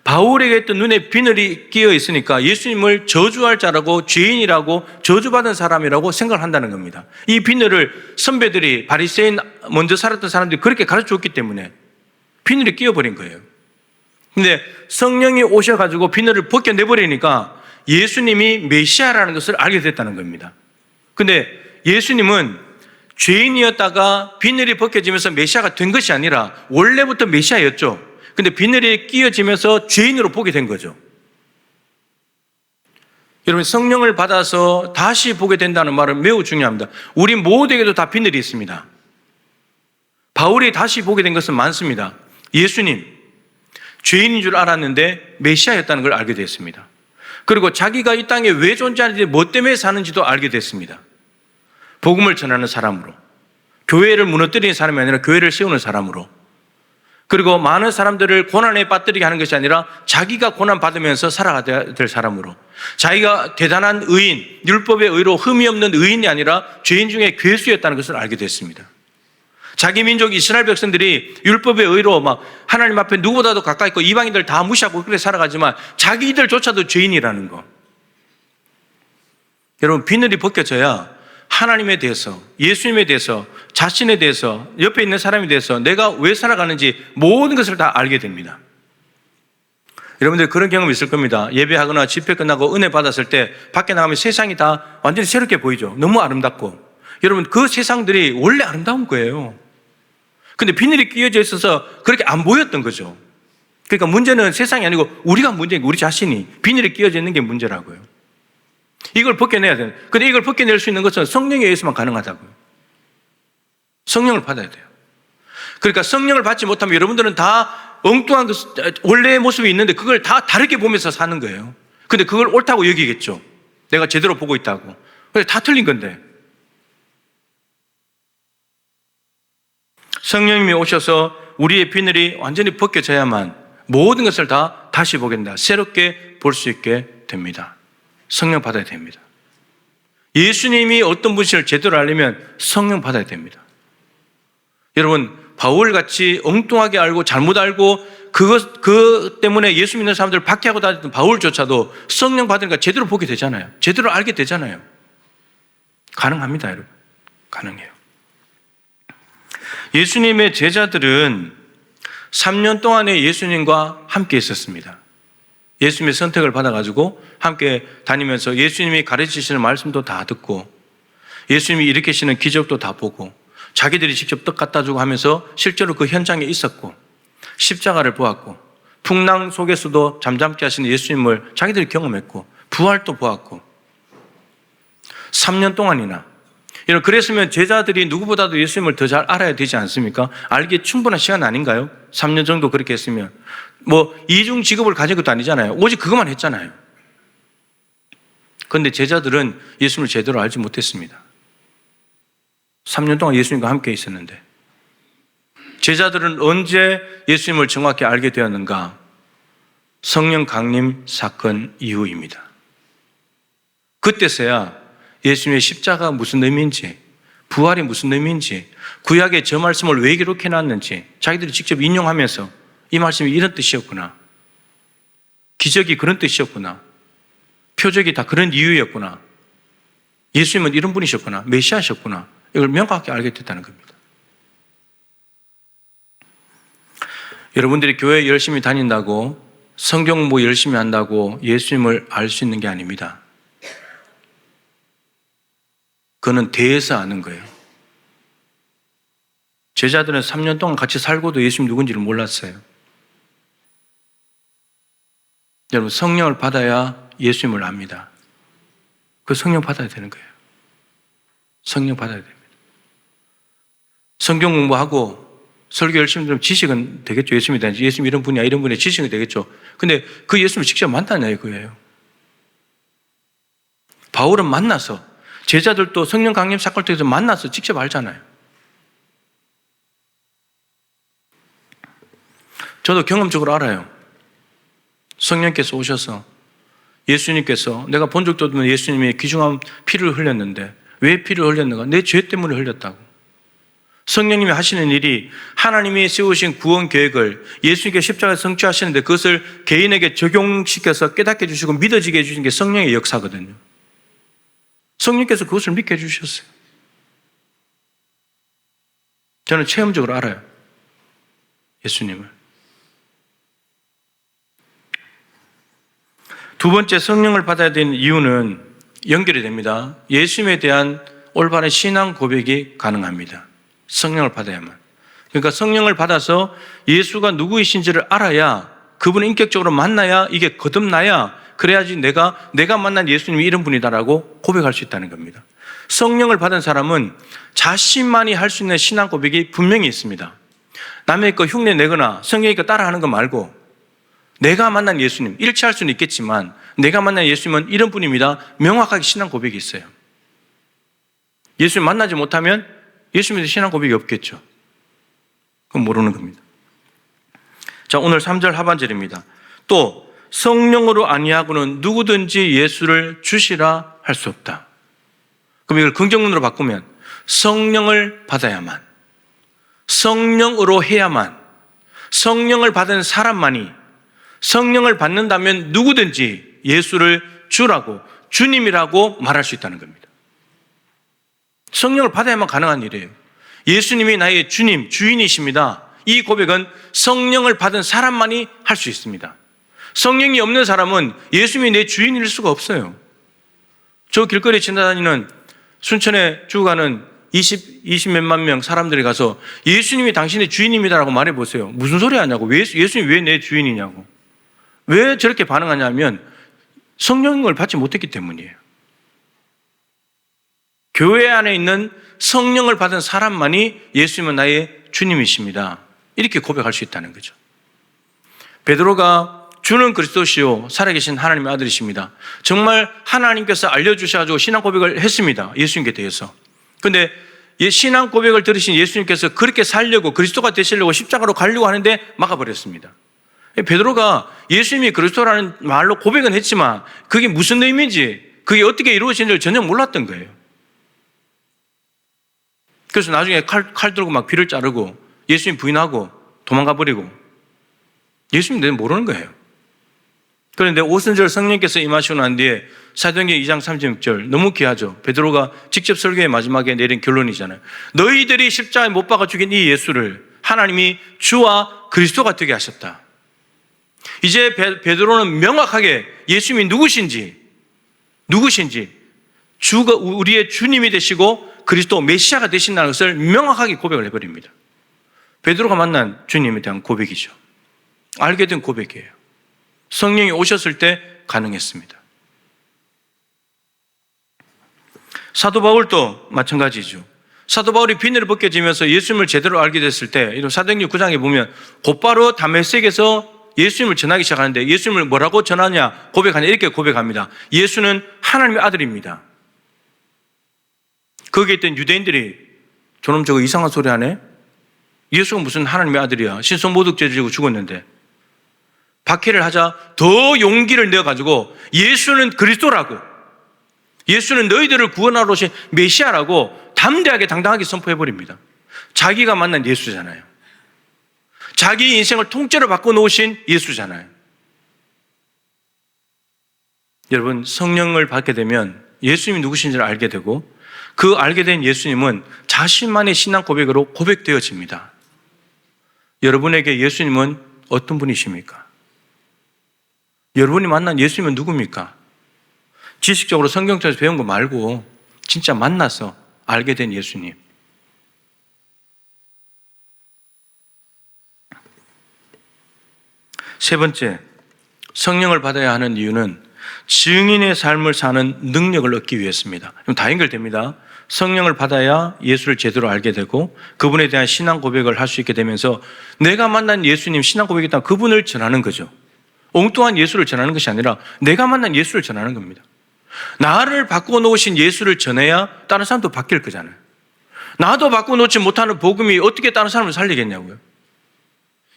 바울에게 있던 눈에 비늘이 끼어 있으니까 예수님을 저주할 자라고, 죄인이라고, 저주받은 사람이라고 생각을 한다는 겁니다. 이 비늘을 선배들이, 바리새인 먼저 살았던 사람들이 그렇게 가르쳐줬기 때문에 비늘이 끼어버린 거예요. 근데 성령이 오셔가지고 비늘을 벗겨내버리니까 예수님이 메시아라는 것을 알게 됐다는 겁니다. 근데 예수님은 죄인이었다가 비늘이 벗겨지면서 메시아가 된 것이 아니라 원래부터 메시아였죠. 근데 비늘이 끼어지면서 죄인으로 보게 된 거죠. 여러분, 성령을 받아서 다시 보게 된다는 말은 매우 중요합니다. 우리 모두에게도 다 비늘이 있습니다. 바울이 다시 보게 된 것은 많습니다. 예수님, 죄인인 줄 알았는데 메시아였다는 걸 알게 됐습니다. 그리고 자기가 이 땅에 왜 존재하는지, 뭐 때문에 사는지도 알게 됐습니다. 복음을 전하는 사람으로, 교회를 무너뜨리는 사람이 아니라 교회를 세우는 사람으로, 그리고 많은 사람들을 고난에 빠뜨리게 하는 것이 아니라 자기가 고난받으면서 살아가야 될 사람으로, 자기가 대단한 의인, 율법의 의로 흠이 없는 의인이 아니라 죄인 중에 괴수였다는 것을 알게 됐습니다. 자기 민족 이스라엘 백성들이 율법의 의로 막 하나님 앞에 누구보다도 가까이 있고 이방인들 다 무시하고 그렇게 살아가지만 자기들조차도 죄인이라는 거. 여러분, 비늘이 벗겨져야 하나님에 대해서, 예수님에 대해서, 자신에 대해서, 옆에 있는 사람에 대해서 내가 왜 살아가는지 모든 것을 다 알게 됩니다. 여러분들 그런 경험 있을 겁니다. 예배하거나 집회 끝나고 은혜 받았을 때 밖에 나가면 세상이 다 완전히 새롭게 보이죠. 너무 아름답고. 여러분, 그 세상들이 원래 아름다운 거예요. 근데 비늘이 끼어져 있어서 그렇게 안 보였던 거죠. 그러니까 문제는 세상이 아니고 우리가 문제인 거예요. 우리 자신이 비늘이 끼어져 있는 게 문제라고요. 이걸 벗겨내야 돼요. 근데 이걸 벗겨낼 수 있는 것은 성령에 의해서만 가능하다고요. 성령을 받아야 돼요. 그러니까 성령을 받지 못하면 여러분들은 다 엉뚱한 원래의 모습이 있는데 그걸 다 다르게 보면서 사는 거예요. 근데 그걸 옳다고 여기겠죠. 내가 제대로 보고 있다고. 근데 다 틀린 건데. 성령님이 오셔서 우리의 비늘이 완전히 벗겨져야만 모든 것을 다 다시 보게 된다. 새롭게 볼 수 있게 됩니다. 성령 받아야 됩니다. 예수님이 어떤 분이신지를 제대로 알려면 성령 받아야 됩니다. 여러분, 바울같이 엉뚱하게 알고 잘못 알고 그것 때문에 예수 믿는 사람들을 박해하고 다녔던 바울조차도 성령 받으니까 제대로 보게 되잖아요. 제대로 알게 되잖아요. 가능합니다, 여러분. 가능해요. 예수님의 제자들은 3년 동안에 예수님과 함께 있었습니다. 예수님의 선택을 받아가지고 함께 다니면서 예수님이 가르치시는 말씀도 다 듣고 예수님이 일으키시는 기적도 다 보고 자기들이 직접 떡 갖다 주고 하면서 실제로 그 현장에 있었고 십자가를 보았고 풍랑 속에서도 잠잠케 하시는 예수님을 자기들이 경험했고 부활도 보았고 3년 동안이나. 여러분, 그랬으면 제자들이 누구보다도 예수님을 더 잘 알아야 되지 않습니까? 알기에 충분한 시간 아닌가요? 3년 정도 그렇게 했으면. 뭐 이중 직업을 가진 것도 아니잖아요. 오직 그것만 했잖아요. 그런데 제자들은 예수님을 제대로 알지 못했습니다. 3년 동안 예수님과 함께 있었는데 제자들은 언제 예수님을 정확히 알게 되었는가? 성령 강림 사건 이후입니다. 그때서야 예수님의 십자가가 무슨 의미인지, 부활이 무슨 의미인지, 구약에 저 말씀을 왜 기록해 놨는지 자기들이 직접 인용하면서 이 말씀이 이런 뜻이었구나, 기적이 그런 뜻이었구나, 표적이 다 그런 이유였구나, 예수님은 이런 분이셨구나, 메시아셨구나, 이걸 명확하게 알게 됐다는 겁니다. 여러분들이 교회 열심히 다닌다고, 성경 공부 열심히 한다고 예수님을 알 수 있는 게 아닙니다. 그거는 대해서 아는 거예요. 제자들은 3년 동안 같이 살고도 예수님 누군지를 몰랐어요. 여러분, 성령을 받아야 예수님을 압니다. 그 성령 받아야 되는 거예요. 성령 받아야 됩니다. 성경 공부하고 설교 열심히 들으면 지식은 되겠죠. 예수님이 되는지, 예수님 이런 분이야, 이런 분이야, 지식이 되겠죠. 근데 그 예수님을 직접 만나냐 이거예요. 바울은 만나서, 제자들도 성령 강림 사건을 통해서 만나서 직접 알잖아요. 저도 경험적으로 알아요. 성령께서 오셔서 예수님께서, 내가 본 적도 없는 예수님이 귀중한 피를 흘렸는데 왜 피를 흘렸는가? 내 죄 때문에 흘렸다고. 성령님이 하시는 일이 하나님이 세우신 구원 계획을 예수님께 십자가에 성취하시는데 그것을 개인에게 적용시켜서 깨닫게 해주시고 믿어지게 해주신 게 성령의 역사거든요. 성령께서 그것을 믿게 해주셨어요. 저는 체험적으로 알아요. 예수님을. 두 번째, 성령을 받아야 되는 이유는 연결이 됩니다. 예수님에 대한 올바른 신앙 고백이 가능합니다. 성령을 받아야만. 그러니까 성령을 받아서 예수가 누구이신지를 알아야, 그분을 인격적으로 만나야, 이게 거듭나야, 그래야지 내가 만난 예수님이 이런 분이다라고 고백할 수 있다는 겁니다. 성령을 받은 사람은 자신만이 할 수 있는 신앙 고백이 분명히 있습니다. 남의 거 흉내 내거나 성령의 거 따라하는 거 말고 내가 만난 예수님, 일치할 수는 있겠지만 내가 만난 예수님은 이런 분입니다. 명확하게 신앙 고백이 있어요. 예수님 만나지 못하면 예수님에 신앙 고백이 없겠죠. 그건 모르는 겁니다. 자, 오늘 3절 하반절입니다. 또 성령으로 아니하고는 누구든지 예수를 주시라 할 수 없다. 그럼 이걸 긍정문으로 바꾸면 성령을 받아야만, 성령으로 해야만, 성령을 받은 사람만이, 성령을 받는다면 누구든지 예수를 주라고, 주님이라고 말할 수 있다는 겁니다. 성령을 받아야만 가능한 일이에요. 예수님이 나의 주님, 주인이십니다. 이 고백은 성령을 받은 사람만이 할 수 있습니다. 성령이 없는 사람은 예수님이 내 주인일 수가 없어요. 저 길거리 지나다니는 순천에 죽어가는 20 몇만 명 사람들이 가서 예수님이 당신의 주인입니다라고 말해보세요. 무슨 소리 하냐고. 예수님이 왜 내 주인이냐고. 왜 저렇게 반응하냐면 성령을 받지 못했기 때문이에요. 교회 안에 있는 성령을 받은 사람만이 예수님은 나의 주님이십니다. 이렇게 고백할 수 있다는 거죠. 베드로가 주는 그리스도시요 살아계신 하나님의 아들이십니다. 정말 하나님께서 알려주셔가지고 신앙 고백을 했습니다. 예수님께 대해서. 그런데 신앙 고백을 들으신 예수님께서 그렇게 살려고 그리스도가 되시려고 십자가로 가려고 하는데 막아버렸습니다. 베드로가 예수님이 그리스도라는 말로 고백은 했지만 그게 무슨 의미인지, 그게 어떻게 이루어지는지를 전혀 몰랐던 거예요. 그래서 나중에 칼 들고 막 귀를 자르고 예수님 부인하고 도망가 버리고 예수님 내는 모르는 거예요. 그런데 오순절 성령께서 임하시고 난 뒤에 사도행전 2장 36절 너무 귀하죠. 베드로가 직접 설교의 마지막에 내린 결론이잖아요. 너희들이 십자가에 못 박아 죽인 이 예수를 하나님이 주와 그리스도가 되게 하셨다. 이제 베드로는 명확하게 예수님이 누구신지 주가 우리의 주님이 되시고 그리스도 메시아가 되신다는 것을 명확하게 고백을 해버립니다. 베드로가 만난 주님에 대한 고백이죠. 알게 된 고백이에요. 성령이 오셨을 때 가능했습니다. 사도 바울도 마찬가지죠. 사도 바울이 비늘을 벗겨지면서 예수님을 제대로 알게 됐을 때, 이런 사도행전 9장에 보면 곧바로 다메섹에서 예수님을 전하기 시작하는데 예수님을 뭐라고 전하냐 고백하냐 이렇게 고백합니다. 예수는 하나님의 아들입니다. 거기에 있던 유대인들이 저놈 저거 이상한 소리 하네? 예수가 무슨 하나님의 아들이야. 신성모독죄 지고 죽었는데. 박해를 하자 더 용기를 내어가지고 예수는 그리스도라고, 예수는 너희들을 구원하러 오신 메시아라고 담대하게 당당하게 선포해버립니다. 자기가 만난 예수잖아요. 자기 인생을 통째로 바꿔놓으신 예수잖아요. 여러분, 성령을 받게 되면 예수님이 누구신지를 알게 되고 그 알게 된 예수님은 자신만의 신앙 고백으로 고백되어집니다. 여러분에게 예수님은 어떤 분이십니까? 여러분이 만난 예수님은 누굽니까? 지식적으로 성경책에서 배운 거 말고 진짜 만나서 알게 된 예수님. 세 번째, 성령을 받아야 하는 이유는 증인의 삶을 사는 능력을 얻기 위해서입니다. 그럼 다 연결됩니다. 성령을 받아야 예수를 제대로 알게 되고 그분에 대한 신앙 고백을 할 수 있게 되면서 내가 만난 예수님 신앙 고백이 있다면 그분을 전하는 거죠. 엉뚱한 예수를 전하는 것이 아니라 내가 만난 예수를 전하는 겁니다. 나를 바꿔놓으신 예수를 전해야 다른 사람도 바뀔 거잖아요. 나도 바꿔놓지 못하는 복음이 어떻게 다른 사람을 살리겠냐고요.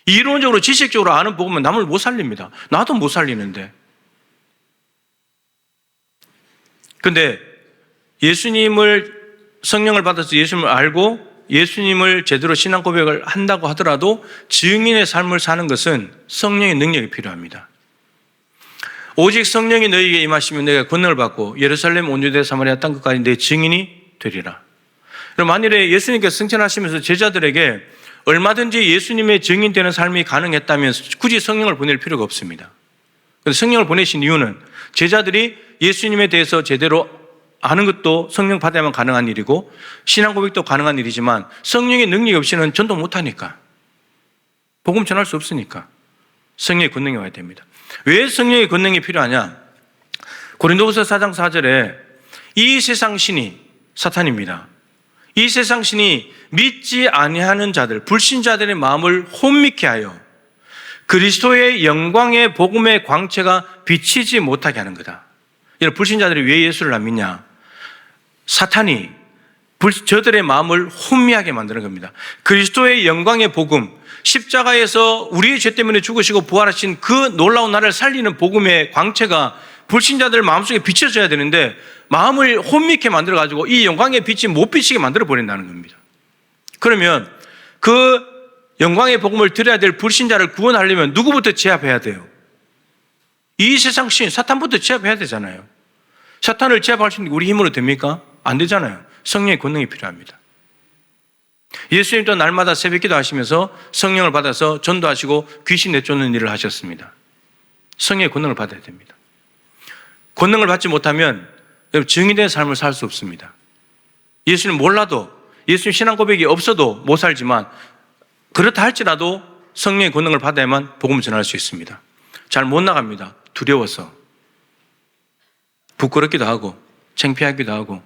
이론적으로 지식적으로 아는 복음은 남을 못 살립니다. 나도 못 살리는데. 그런데 예수님을 성령을 받아서 예수님을 알고 예수님을 제대로 신앙 고백을 한다고 하더라도 증인의 삶을 사는 것은 성령의 능력이 필요합니다. 오직 성령이 너희에게 임하시면 너희가 권능을 받고 예루살렘 온 유대 사마리아 땅 끝까지 내 증인이 되리라. 그럼 만일에 예수님께서 승천하시면서 제자들에게 얼마든지 예수님의 증인되는 삶이 가능했다면 굳이 성령을 보낼 필요가 없습니다. 그런데 성령을 보내신 이유는 제자들이 예수님에 대해서 제대로 아는 것도 성령 받아야만 가능한 일이고 신앙 고백도 가능한 일이지만 성령의 능력이 없이는 전도 못하니까, 복음 전할 수 없으니까 성령의 권능이 와야 됩니다. 왜 성령의 권능이 필요하냐? 고린도후서 4장 4절에 이 세상 신이 사탄입니다. 이 세상 신이 믿지 아니하는 자들, 불신자들의 마음을 혼미케 하여 그리스도의 영광의 복음의 광채가 비치지 못하게 하는 거다. 여러분, 불신자들이 왜 예수를 안 믿냐? 사탄이 저들의 마음을 혼미하게 만드는 겁니다. 그리스도의 영광의 복음, 십자가에서 우리의 죄 때문에 죽으시고 부활하신 그 놀라운 나를 살리는 복음의 광채가 불신자들 마음속에 비춰져야 되는데 마음을 혼미케 만들어가지고 이 영광의 빛이 못 비치게 만들어버린다는 겁니다. 그러면 그 영광의 복음을 들어야 될 불신자를 구원하려면 누구부터 제압해야 돼요? 이 세상 신, 사탄부터 제압해야 되잖아요. 사탄을 제압할 수 있는 게 우리 힘으로 됩니까? 안 되잖아요. 성령의 권능이 필요합니다. 예수님도 날마다 새벽기도 하시면서 성령을 받아서 전도하시고 귀신 내쫓는 일을 하셨습니다. 성령의 권능을 받아야 됩니다. 권능을 받지 못하면 증인된 삶을 살 수 없습니다. 예수님 몰라도, 예수님 신앙 고백이 없어도 못 살지만 그렇다 할지라도 성령의 권능을 받아야만 복음을 전할 수 있습니다. 잘 못 나갑니다. 두려워서. 부끄럽기도 하고 창피하기도 하고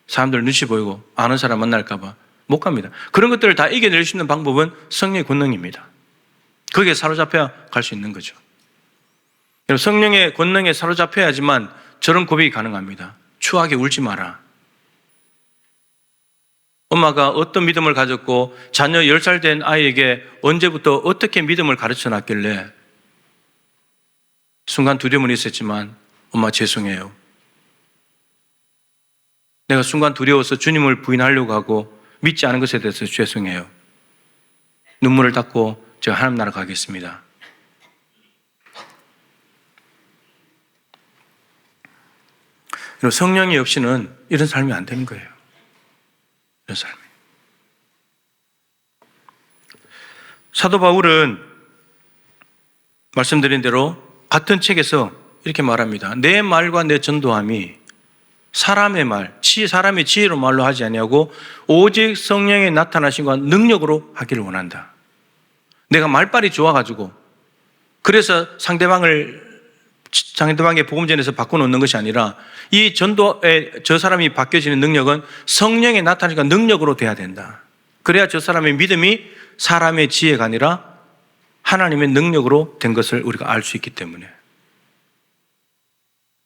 사람들 눈치 보이고 아는 사람 만날까 봐 못 갑니다. 그런 것들을 다 이겨낼 수 있는 방법은 성령의 권능입니다. 거기에 사로잡혀야 갈 수 있는 거죠. 성령의 권능에 사로잡혀야지만 저런 고백이 가능합니다. 추하게 울지 마라. 엄마가 어떤 믿음을 가졌고 자녀 10살 된 아이에게 언제부터 어떻게 믿음을 가르쳐 놨길래 순간 두려움은 있었지만 엄마 죄송해요. 내가 순간 두려워서 주님을 부인하려고 하고 믿지 않은 것에 대해서 죄송해요. 눈물을 닦고 제가 하나님 나라 가겠습니다. 성령이 없이는 이런 삶이 안 되는 거예요. 이런 삶이. 사도 바울은 말씀드린 대로 같은 책에서 이렇게 말합니다. 내 말과 내 전도함이 사람의 말, 사람의 지혜로 말로 하지 아니하고 오직 성령의 나타나심과 능력으로 하기를 원한다. 내가 말빨이 좋아가지고 그래서 상대방의 복음 전에서 바꿔놓는 것이 아니라 이 전도에 저 사람이 바뀌어지는 능력은 성령의 나타나니까 능력으로 돼야 된다. 그래야 저 사람의 믿음이 사람의 지혜가 아니라 하나님의 능력으로 된 것을 우리가 알 수 있기 때문에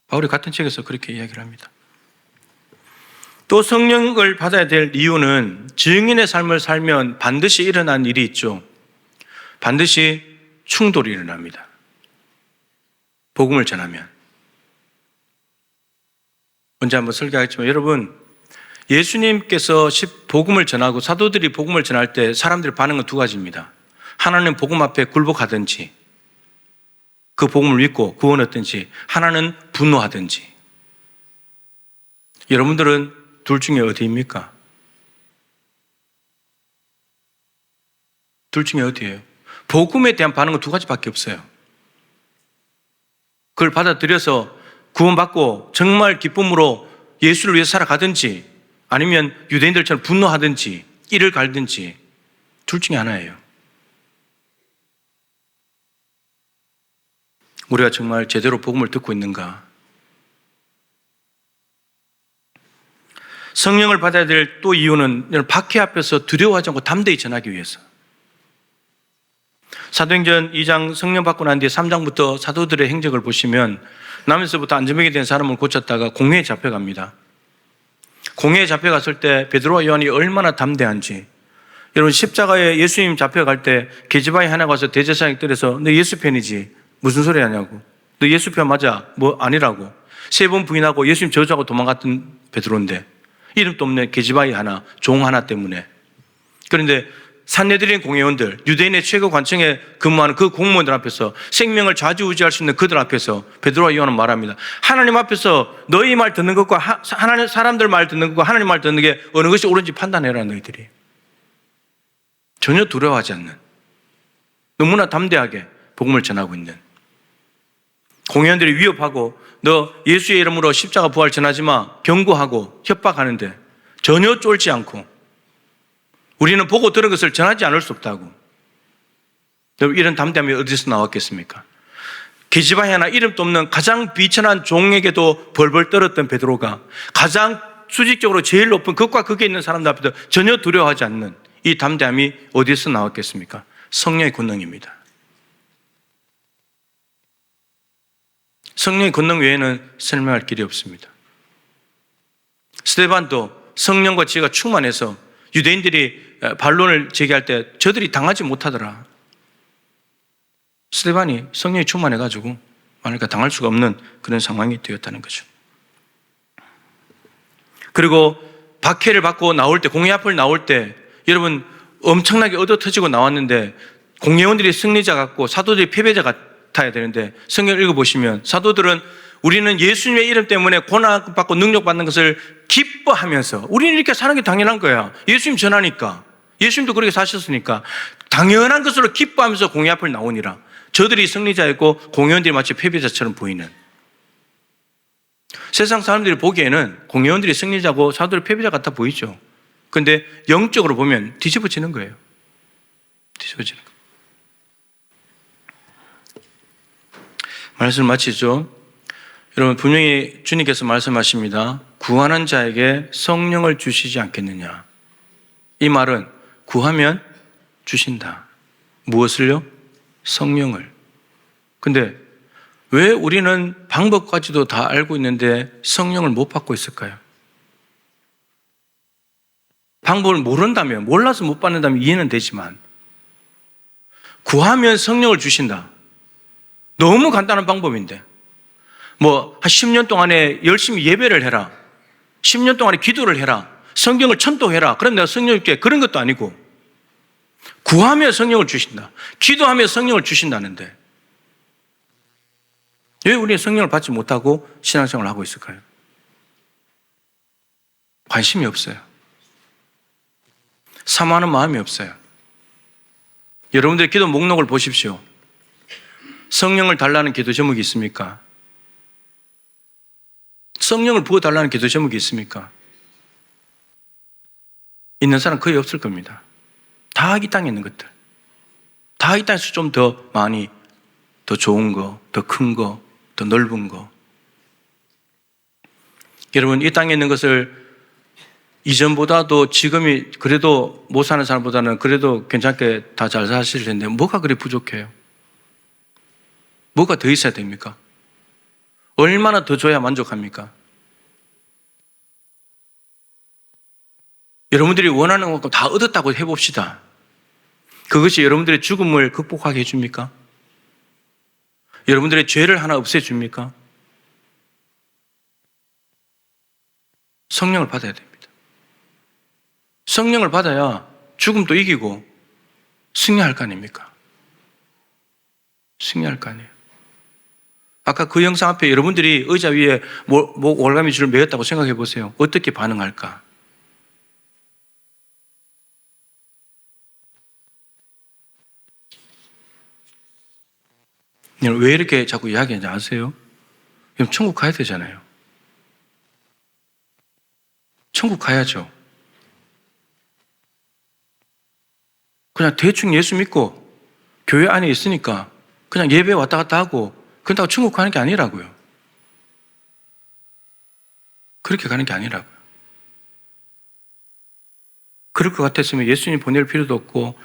바울이 같은 책에서 그렇게 이야기를 합니다. 또 성령을 받아야 될 이유는 증인의 삶을 살면 반드시 일어난 일이 있죠. 반드시 충돌이 일어납니다. 복음을 전하면. 언제 한번 설교하겠지만 여러분, 예수님께서 복음을 전하고 사도들이 복음을 전할 때 사람들의 반응은 두 가지입니다. 하나는 복음 앞에 굴복하든지 그 복음을 믿고 구원했든지, 하나는 분노하든지. 여러분들은 둘 중에 어디입니까? 둘 중에 어디예요? 복음에 대한 반응은 두 가지밖에 없어요. 그걸 받아들여서 구원받고 정말 기쁨으로 예수를 위해 살아가든지 아니면 유대인들처럼 분노하든지 이를 갈든지 둘 중에 하나예요. 우리가 정말 제대로 복음을 듣고 있는가? 성령을 받아야 될 또 이유는 박해 앞에서 두려워하지 않고 담대히 전하기 위해서. 사도행전 2장 성령 받고 난 뒤에 3장부터 사도들의 행적을 보시면 남에서부터 안전병이 된 사람을 고쳤다가 공회에 잡혀갑니다. 공회에 잡혀갔을 때 베드로와 요한이 얼마나 담대한지. 여러분, 십자가에 예수님 잡혀갈 때 계집아이 하나 가서 대제사장이 들여서 너 예수 편이지? 무슨 소리 하냐고. 너 예수 편 맞아? 뭐 아니라고. 3번 부인하고 예수님 저주하고 도망갔던 베드로인데 이름도 없는 계집아이 하나, 종 하나 때문에. 그런데 산헤드린 공회원들, 유대인의 최고 관청에 근무하는 그 공무원들 앞에서 생명을 좌지우지할 수 있는 그들 앞에서 베드로와 요한은 말합니다. 하나님 앞에서 너희 말 듣는 것과 하나님 사람들 말 듣는 것과 하나님 말 듣는 게 어느 것이 옳은지 판단해라 너희들이. 전혀 두려워하지 않는, 너무나 담대하게 복음을 전하고 있는 공회원들이 위협하고 너 예수의 이름으로 십자가 부활 전하지 마 경고하고 협박하는데 전혀 쫄지 않고 우리는 보고 들은 것을 전하지 않을 수 없다고. 여러분, 이런 담대함이 어디서 나왔겠습니까? 계집아이 하나 이름도 없는 가장 비천한 종에게도 벌벌 떨었던 베드로가 가장 수직적으로 제일 높은 극과 극에 있는 사람들 앞에서 전혀 두려워하지 않는 이 담대함이 어디서 나왔겠습니까? 성령의 권능입니다. 성령의 권능 외에는 설명할 길이 없습니다. 스데반도 성령과 지혜가 충만해서 유대인들이 반론을 제기할 때 저들이 당하지 못하더라. 스데반이 성령이 충만해가지고 그러니까 당할 수가 없는 그런 상황이 되었다는 거죠. 그리고 박해를 받고 나올 때, 공회 앞을 나올 때 여러분 엄청나게 얻어터지고 나왔는데 공회원들이 승리자 같고 사도들이 패배자 같아야 되는데 성경 읽어보시면 사도들은 우리는 예수님의 이름 때문에 고난받고 능력받는 것을 기뻐하면서 우리는 이렇게 사는 게 당연한 거야. 예수님 전하니까. 예수님도 그렇게 사셨으니까 당연한 것으로 기뻐하면서 공회 앞을 나오니라. 저들이 승리자였고 공회원들이 마치 패배자처럼 보이는. 세상 사람들이 보기에는 공회원들이 승리자고 사도들이 패배자 같아 보이죠. 그런데 영적으로 보면 뒤집어지는 거예요. 뒤집어지는 거예요. 말씀을 마치죠. 여러분 분명히 주님께서 말씀하십니다. 구하는 자에게 성령을 주시지 않겠느냐. 이 말은 구하면 주신다. 무엇을요? 성령을. 근데 왜 우리는 방법까지도 다 알고 있는데 성령을 못 받고 있을까요? 방법을 모른다면, 몰라서 못 받는다면 이해는 되지만 구하면 성령을 주신다. 너무 간단한 방법인데 한 10년 동안에 열심히 예배를 해라. 10년 동안에 기도를 해라. 성경을 천도해라. 그럼 내가 성령을 줄게. 그런 것도 아니고 구하면 성령을 주신다. 기도하면 성령을 주신다는데 왜 우리는 성령을 받지 못하고 신앙생활을 하고 있을까요? 관심이 없어요. 사모하는 마음이 없어요. 여러분들의 기도 목록을 보십시오. 성령을 달라는 기도 제목이 있습니까? 성령을 부어달라는 기도 제목이 있습니까? 있는 사람 거의 없을 겁니다. 다 이 땅에 있는 것들. 다 이 땅에서 좀 더 많이, 더 좋은 거, 더 큰 거, 더 넓은 거. 여러분, 이 땅에 있는 것을 이전보다도 지금이 그래도 못 사는 사람보다는 그래도 괜찮게 다 잘 사실 텐데 뭐가 그리 부족해요? 뭐가 더 있어야 됩니까? 얼마나 더 줘야 만족합니까? 여러분들이 원하는 것과 다 얻었다고 해봅시다. 그것이 여러분들의 죽음을 극복하게 해줍니까? 여러분들의 죄를 하나 없애줍니까? 성령을 받아야 됩니다. 성령을 받아야 죽음도 이기고 승리할 거 아닙니까? 승리할 거 아니에요. 아까 그 영상 앞에 여러분들이 의자 위에 올가미 줄을 매었다고 생각해 보세요. 어떻게 반응할까? 왜 이렇게 자꾸 이야기하는지 아세요? 그럼 천국 가야 되잖아요. 천국 가야죠. 그냥 대충 예수 믿고 교회 안에 있으니까 그냥 예배 왔다 갔다 하고 그렇다고 천국 가는 게 아니라고요. 그렇게 가는 게 아니라고요. 그럴 것 같았으면 예수님 보낼 필요도 없고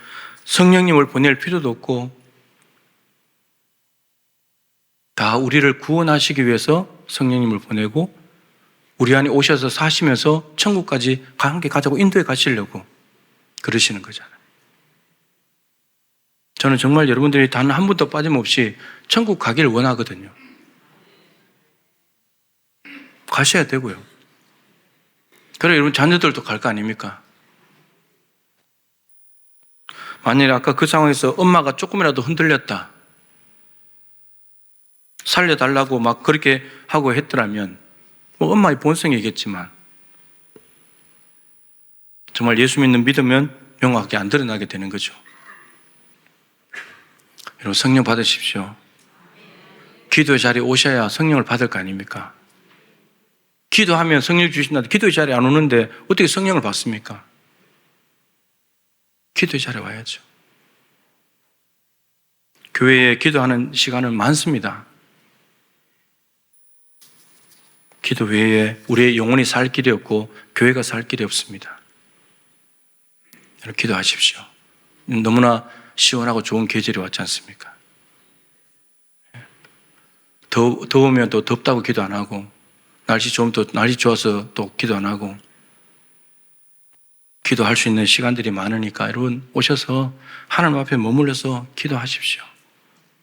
성령님을 보낼 필요도 없고 다 우리를 구원하시기 위해서 성령님을 보내고 우리 안에 오셔서 사시면서 천국까지 함께 가자고 인도에 가시려고 그러시는 거잖아요. 저는 정말 여러분들이 단 한 번도 빠짐없이 천국 가기를 원하거든요. 가셔야 되고요. 그래 여러분 자녀들도 갈 거 아닙니까? 만약에 아까 그 상황에서 엄마가 조금이라도 흔들렸다. 살려달라고 막 그렇게 하고 했더라면 엄마의 본성이겠지만 정말 예수 믿는 믿으면 명확하게 안 드러나게 되는 거죠. 여러분 성령 받으십시오. 기도의 자리에 오셔야 성령을 받을 거 아닙니까? 기도하면 성령 주신다는데 기도의 자리에 안 오는데 어떻게 성령을 받습니까? 기도의 자리에 와야죠. 교회에 기도하는 시간은 많습니다. 기도 외에 우리의 영혼이 살 길이 없고 교회가 살 길이 없습니다. 여러분 기도하십시오. 너무나 시원하고 좋은 계절이 왔지 않습니까? 더우면 또 덥다고 기도 안 하고, 날씨 좋으면 또 날씨 좋아서 또 기도 안 하고, 기도할 수 있는 시간들이 많으니까 여러분 오셔서 하나님 앞에 머물러서 기도하십시오.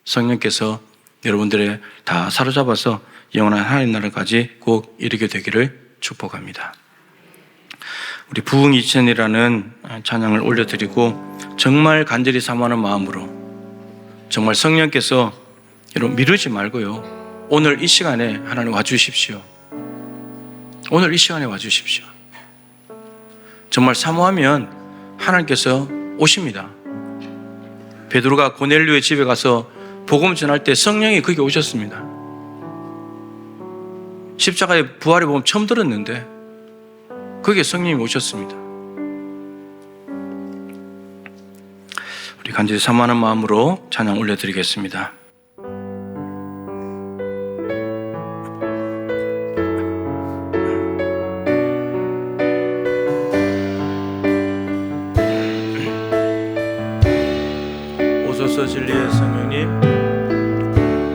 성령께서 여러분들의 다 사로잡아서 영원한 하나님 나라까지 꼭 이르게 되기를 축복합니다. 우리 부흥 이천이라는 찬양을 올려드리고 정말 간절히 사모하는 마음으로 정말 성령께서 여러분 미루지 말고요. 오늘 이 시간에 하나님 와주십시오. 오늘 이 시간에 와주십시오. 정말 사모하면 하나님께서 오십니다. 베드로가 고넬료의 집에 가서 복음 전할 때 성령이 거기 오셨습니다. 십자가의 부활의 복음 처음 들었는데 거기에 성령이 오셨습니다. 우리 간절히 사모하는 마음으로 찬양 올려드리겠습니다. 오소서 진리의 성령님,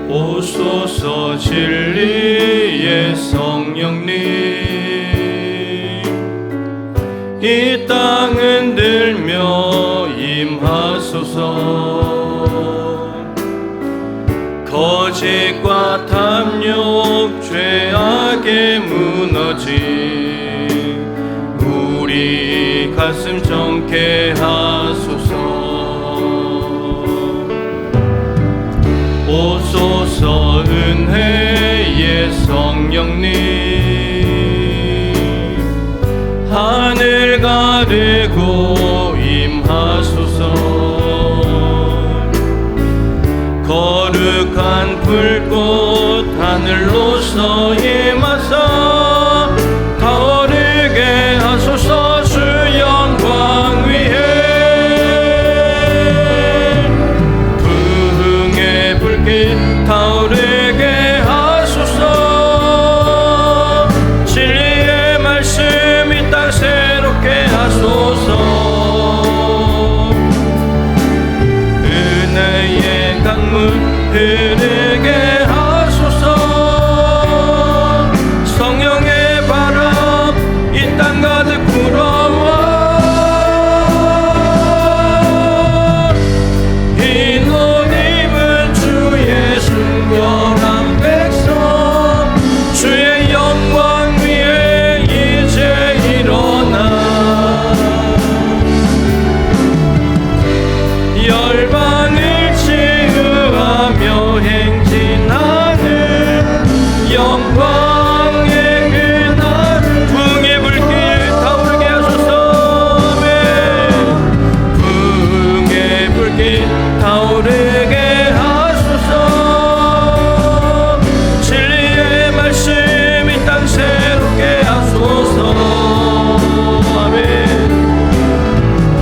오소서 진리의 성령님, 이 땅 흔들며 임하소서. 거짓과 탐욕 죄악에 무너진 우리 가슴 정케 하소서. 오소서 은혜의 성령님, 하늘 가르고 임하소서. 거룩한 불꽃 하늘로서 임하사 타오르게 하소서. 주 영광 위에 부흥의 불길 타오르게 하소서. 진리의 말씀 이 땅 새롭게 하소서. 은혜의 강물 흐르게 하소서. 성령의 바람 이 땅 가득 불어와. 이 노님은 주의 순결한 백성, 주의 영광 위에 이제 일어나. 열방을 치유하며 행진하는 영광의 그날, 부흥의 불길 타오르게 하소서. 아멘. 부흥의 불길 타오르게 하소서. 진리의 말씀 이 땅 새롭게 하소서. 아멘.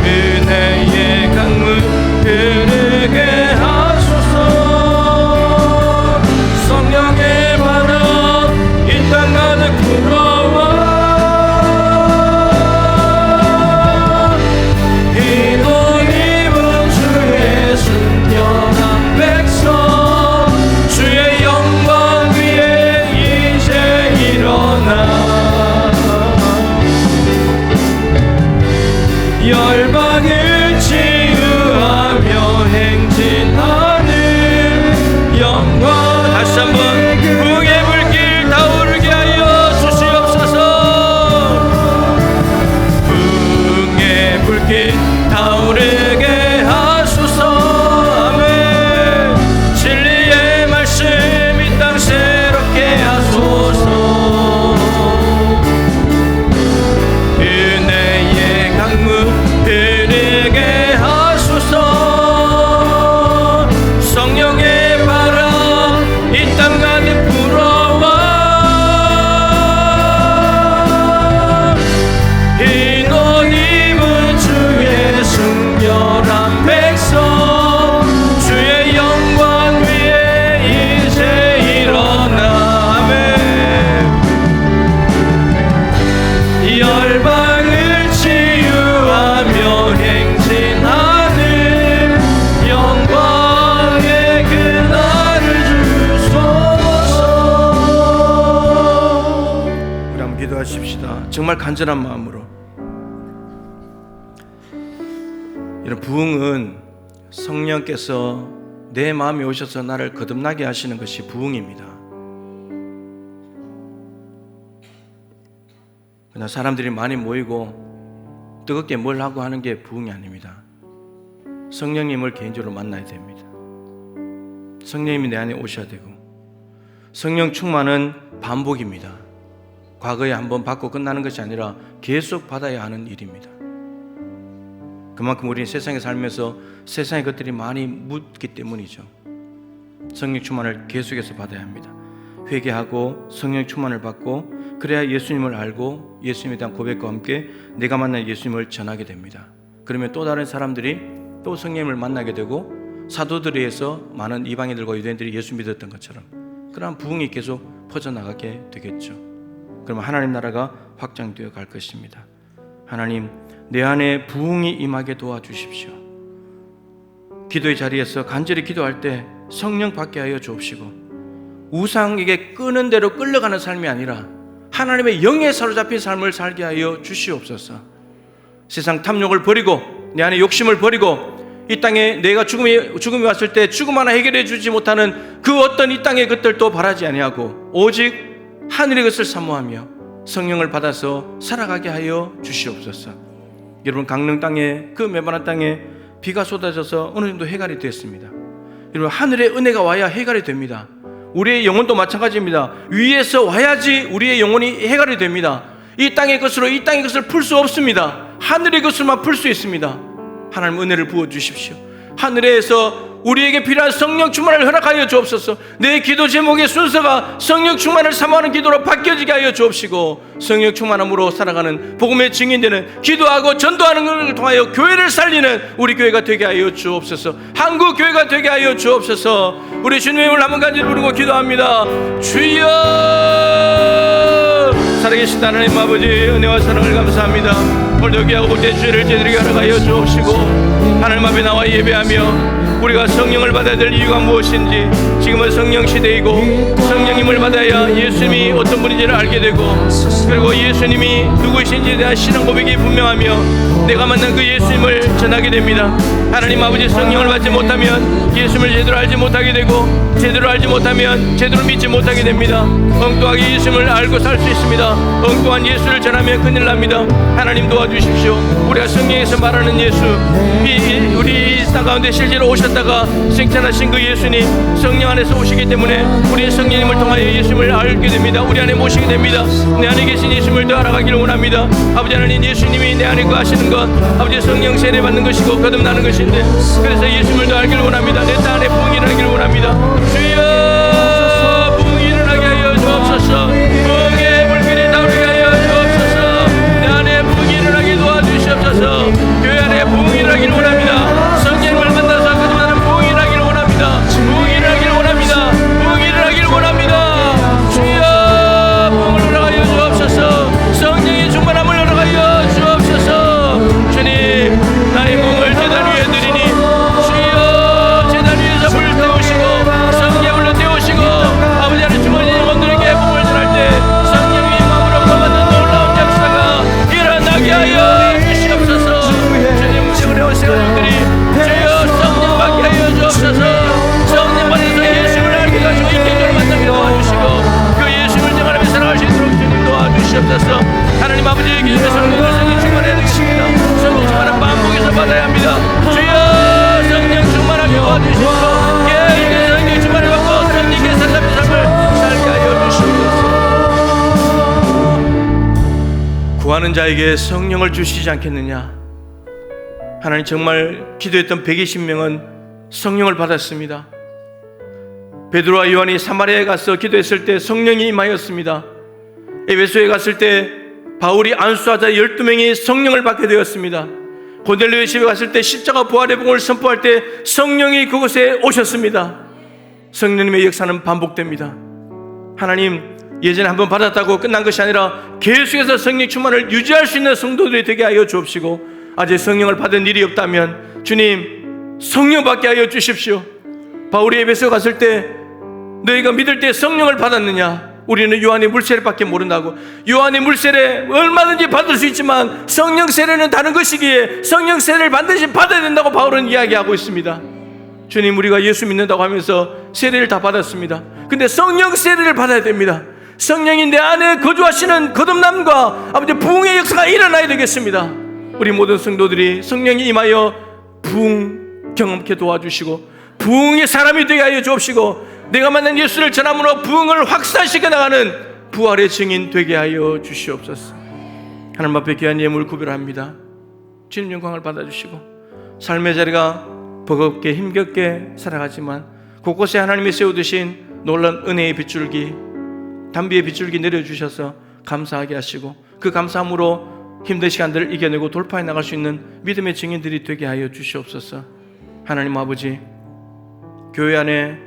은혜의 강물 흐르게 하소서. 성령의 바람 이 땅 가득 불어와. 이 노님은 주의 순결한 백성, 주의 영광 위에 이제 일어나. 열방을 치유하며 행진하는 영광. 다시 한번 부흥의 불길 타오르게 하여 주시옵소서. 부흥의 불길 타오르게 하소서. 아멘. 진리의 말씀 이 땅 새롭게 하소서. 은혜의 강물 흐르게 하소서. 성령의 바람 이 땅 가득 불어와. 이 노님은 주의 순결 정말 간절한 마음으로. 이런 부흥은 성령께서 내 마음에 오셔서 나를 거듭나게 하시는 것이 부흥입니다. 그냥 사람들이 많이 모이고 뜨겁게 뭘 하고 하는 게 부흥이 아닙니다. 성령님을 개인적으로 만나야 됩니다. 성령님이 내 안에 오셔야 되고, 성령 충만은 반복입니다. 과거에 한번 받고 끝나는 것이 아니라 계속 받아야 하는 일입니다. 그만큼 우리는 세상에 살면서 세상의 것들이 많이 묻기 때문이죠. 성령 충만을 계속해서 받아야 합니다. 회개하고 성령 충만을 받고, 그래야 예수님을 알고 예수님에 대한 고백과 함께 내가 만난 예수님을 전하게 됩니다. 그러면 또 다른 사람들이 또 성령님을 만나게 되고, 사도들에 의해서 많은 이방인들과 유대인들이 예수 믿었던 것처럼 그러한 부흥이 계속 퍼져나가게 되겠죠. 그러면 하나님 나라가 확장되어 갈 것입니다. 하나님, 내 안에 부흥이 임하게 도와주십시오. 기도의 자리에서 간절히 기도할 때 성령 받게 하여 주옵시고, 우상에게 끄는 대로 끌려가는 삶이 아니라 하나님의 영에 사로잡힌 삶을 살게 하여 주시옵소서. 세상 탐욕을 버리고 내 안에 욕심을 버리고, 이 땅에 내가 죽음이 왔을 때 죽음 하나 해결해 주지 못하는 그 어떤 이 땅의 것들도 바라지 아니하고 오직 하늘의 것을 사모하며 성령을 받아서 살아가게 하여 주시옵소서. 여러분, 강릉 땅에, 그 메마른 땅에 비가 쏟아져서 어느 정도 해갈이 됐습니다. 여러분, 하늘의 은혜가 와야 해갈이 됩니다. 우리의 영혼도 마찬가지입니다. 위에서 와야지 우리의 영혼이 해갈이 됩니다. 이 땅의 것으로 이 땅의 것을 풀 수 없습니다. 하늘의 것을만 풀 수 있습니다. 하나님 은혜를 부어주십시오. 하늘에서 우리에게 필요한 성령 충만을 허락하여 주옵소서. 내 기도 제목의 순서가 성령 충만을 사모하는 기도로 바뀌어지게 하여 주옵시고, 성령 충만함으로 살아가는 복음의 증인되는, 기도하고 전도하는 것을 통하여 교회를 살리는 우리 교회가 되게 하여 주옵소서. 한국 교회가 되게 하여 주옵소서. 우리 주님의 이름을 한번 간절히 부르고 기도합니다. 주여! 살아계신 하나님 아버지, 은혜와 사랑을 감사합니다. 오늘 여기하고 볼 때 주의를 제대로 알아가여 주옵시고, 하나님 앞에 나와 예배하며 우리가 성령을 받아야 될 이유가 무엇인지, 지금은 성령 시대이고 성령님을 받아야 예수님이 어떤 분인지를 알게 되고, 그리고 예수님이 누구이신지에 대한 신앙 고백이 분명하며 내가 만난 그 예수님을 전하게 됩니다. 하나님 아버지, 성령을 받지 못하면 예수님을 제대로 알지 못하게 되고, 제대로 알지 못하면 제대로 믿지 못하게 됩니다. 엉뚱하게 예수님을 알고 살 수 있습니다. 엉뚱한 예수를 전하면 큰일 납니다. 하나님 도와주십시오. 우리가 성령에서 말하는 예수, 우리 땅 가운데 실제로 오셨다가 생찬하신 그 예수님, 성령 안에서 오시기 때문에 우리 성령님을 통하여 예수님을 알게 됩니다. 우리 안에 모시게 됩니다. 내 안에 계신 예수님을 더 알아가기를 원합니다. 아버지 하나님, 예수님이 내 안에 거하시는 것, 아버지 성령 세례 받는 것이고 거듭나는 것인데, 그래서 예수님을 더 알기를 원합니다. 내 땅 안에 부흥이 일어나기를 원합니다. 주여, 부흥이 일어나게 하여 주옵소서. 부흥의 불길이 타오르게 하여 주옵소서. 내 안에 부흥이 일어나게 도와주시옵소서. 교회 안에 부흥이 일어나기를 원합니다. 성령을 만나서 거듭나는 부흥이 일어나기를 원합니다. 부흥이 일어나기를 원합니다. 부흥이 일어나기를 원합니다. 주여, 부흥을 허락하여 주옵소서. 성령의 충만함을 허락하여 주옵소서. 주님, 나의 몸을 제단 위에 드리니 주여, 제단 위에서 불 태우시고 성령 불러 태우시고, 아버지 하나님 주머니 영혼들에게 몸을 전할 때 성령의 마음으로부터 받는 놀라운 역사가 일어나게 하여 주시옵소서. 주님, 무척 어려운 세월들이 주여 성령 받게 하여 주옵소서. 성령 받아서 예수를 알게 하시고 인격적으로 만나게 도와주시고, 그 예수를 정하며 살아갈 수 있도록 주님 도와주시옵소서. 하나님 아버지의 기준에서는 모든 성령 충만해야 되겠습니다. 성령 충만한 반복에서 받아야 합니다. 주여, 성령 충만하게 도와주시고, 깨끗이 성령 충만을 받고 성령께 살아가는 삶을 살게 하여 주시옵소서. 구하는 자에게 성령을 주시지 않겠느냐. 하나님, 정말 기도했던 120명은 성령을 받았습니다. 베드로와 요한이 사마리아에 가서 기도했을 때 성령이 임하였습니다. 에베소에 갔을 때 바울이 안수하자 12명이 성령을 받게 되었습니다. 고넬료의 집에 갔을 때 십자가 부활의 복음을 선포할 때 성령이 그곳에 오셨습니다. 성령님의 역사는 반복됩니다. 하나님, 예전에 한번 받았다고 끝난 것이 아니라 계속해서 성령 충만을 유지할 수 있는 성도들이 되게 하여 주옵시고, 아직 성령을 받은 일이 없다면 주님, 성령 받게 하여 주십시오. 바울이 에베소 갔을 때 너희가 믿을 때 성령을 받았느냐? 우리는 요한의 물세례밖에 모른다고. 요한의 물세례 얼마든지 받을 수 있지만 성령 세례는 다른 것이기에 성령 세례를 반드시 받아야 된다고 바울은 이야기하고 있습니다. 주님, 우리가 예수 믿는다고 하면서 세례를 다 받았습니다. 근데 성령 세례를 받아야 됩니다. 성령이 내 안에 거주하시는 거듭남과 아버지 부흥의 역사가 일어나야 되겠습니다. 우리 모든 성도들이 성령이 임하여 부흥 경험케 도와주시고 부흥의 사람이 되게 하여 주옵시고 내가 만난 예수를 전함으로 부흥을 확산시켜 나가는 부활의 증인 되게 하여 주시옵소서. 하나님 앞에 귀한 예물 구별합니다. 주님 영광을 받아주시고 삶의 자리가 버겁게 힘겹게 살아가지만 곳곳에 하나님이 세워두신 놀라운 은혜의 빗줄기, 담비의 빗줄기 내려주셔서 감사하게 하시고 그 감사함으로 힘든 시간들을 이겨내고 돌파해 나갈 수 있는 믿음의 증인들이 되게 하여 주시옵소서. 하나님 아버지, 교회 안에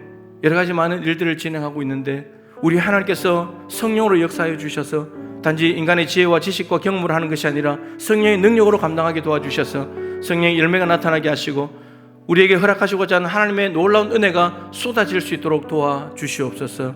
여러 가지 많은 일들을 진행하고 있는데 우리 하나님께서 성령으로 역사하여 주셔서 단지 인간의 지혜와 지식과 경험으로 하는 것이 아니라 성령의 능력으로 감당하게 도와주셔서 성령의 열매가 나타나게 하시고 우리에게 허락하시고자 하는 하나님의 놀라운 은혜가 쏟아질 수 있도록 도와주시옵소서.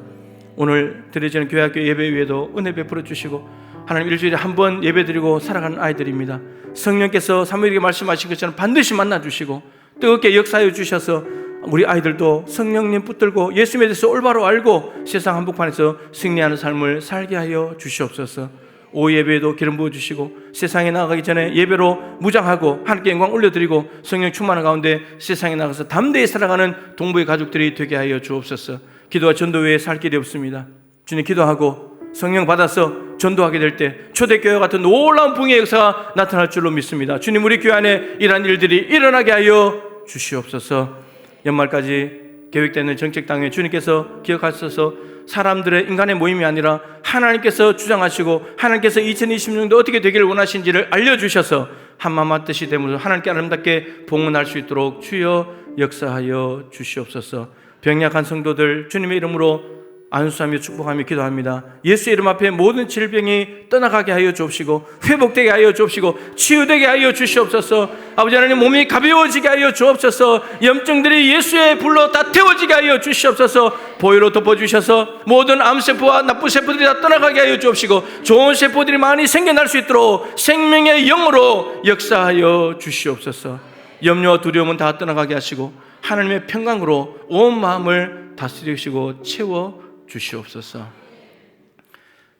오늘 드려지는 교회학교 예배 위에도 은혜 베풀어 주시고 하나님, 일주일에 한 번 예배드리고 살아가는 아이들입니다. 성령께서 사무엘에게 말씀하신 것처럼 반드시 만나주시고 뜨겁게 역사해 주셔서 우리 아이들도 성령님 붙들고 예수님에 대해서 올바로 알고 세상 한복판에서 승리하는 삶을 살게 하여 주시옵소서. 오후 예배에도 기름 부어주시고 세상에 나아가기 전에 예배로 무장하고 하나님께 영광 올려드리고 성령 충만한 가운데 세상에 나가서 담대히 살아가는 동부의 가족들이 되게 하여 주옵소서. 기도와 전도 외에 살 길이 없습니다. 주님, 기도하고 성령 받아서 전도하게 될 때 초대교회 같은 놀라운 부흥의 역사가 나타날 줄로 믿습니다. 주님, 우리 교회 안에 이러한 일들이 일어나게 하여 주시옵소서. 연말까지 계획되는 정책당에 주님께서 기억하셔서 사람들의 인간의 모임이 아니라 하나님께서 주장하시고 하나님께서 2020년도 어떻게 되기를 원하신지를 알려주셔서 한마음 뜻이 되면서 하나님께 아름답게 봉헌할 수 있도록 주여 역사하여 주시옵소서. 병약한 성도들 주님의 이름으로 안수하며 축복하며 기도합니다. 예수의 이름 앞에 모든 질병이 떠나가게 하여 주옵시고 회복되게 하여 주옵시고 치유되게 하여 주시옵소서. 아버지 하나님, 몸이 가벼워지게 하여 주옵소서. 염증들이 예수의 불로 다 태워지게 하여 주시옵소서. 보혈로 덮어주셔서 모든 암세포와 나쁜 세포들이 다 떠나가게 하여 주옵시고 좋은 세포들이 많이 생겨날 수 있도록 생명의 영으로 역사하여 주시옵소서. 염려와 두려움은 다 떠나가게 하시고 하나님의 평강으로 온 마음을 다스리시고 채워 주시옵소서.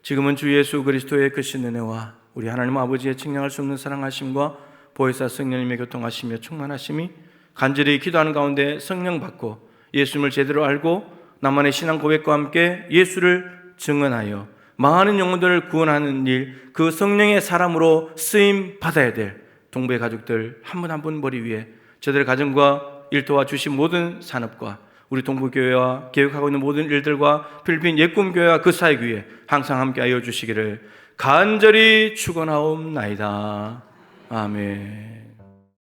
지금은 주 예수 그리스도의 크신 은혜와 우리 하나님 아버지의 측량할 수 없는 사랑하심과 보혜사 성령님의 교통하시며 충만하심이 간절히 기도하는 가운데 성령 받고 예수님을 제대로 알고 나만의 신앙 고백과 함께 예수를 증언하여 많은 영혼들을 구원하는 일, 그 성령의 사람으로 쓰임 받아야 될 동부의 가족들 한 분 한 분 머리 위에 저들의 가정과 일터와 주신 모든 산업과 우리 동부교회와 계획하고 있는 모든 일들과 필리핀 예꿈교회와 그 사역 위에 항상 함께하여 주시기를 간절히 축원하옵나이다. 아멘.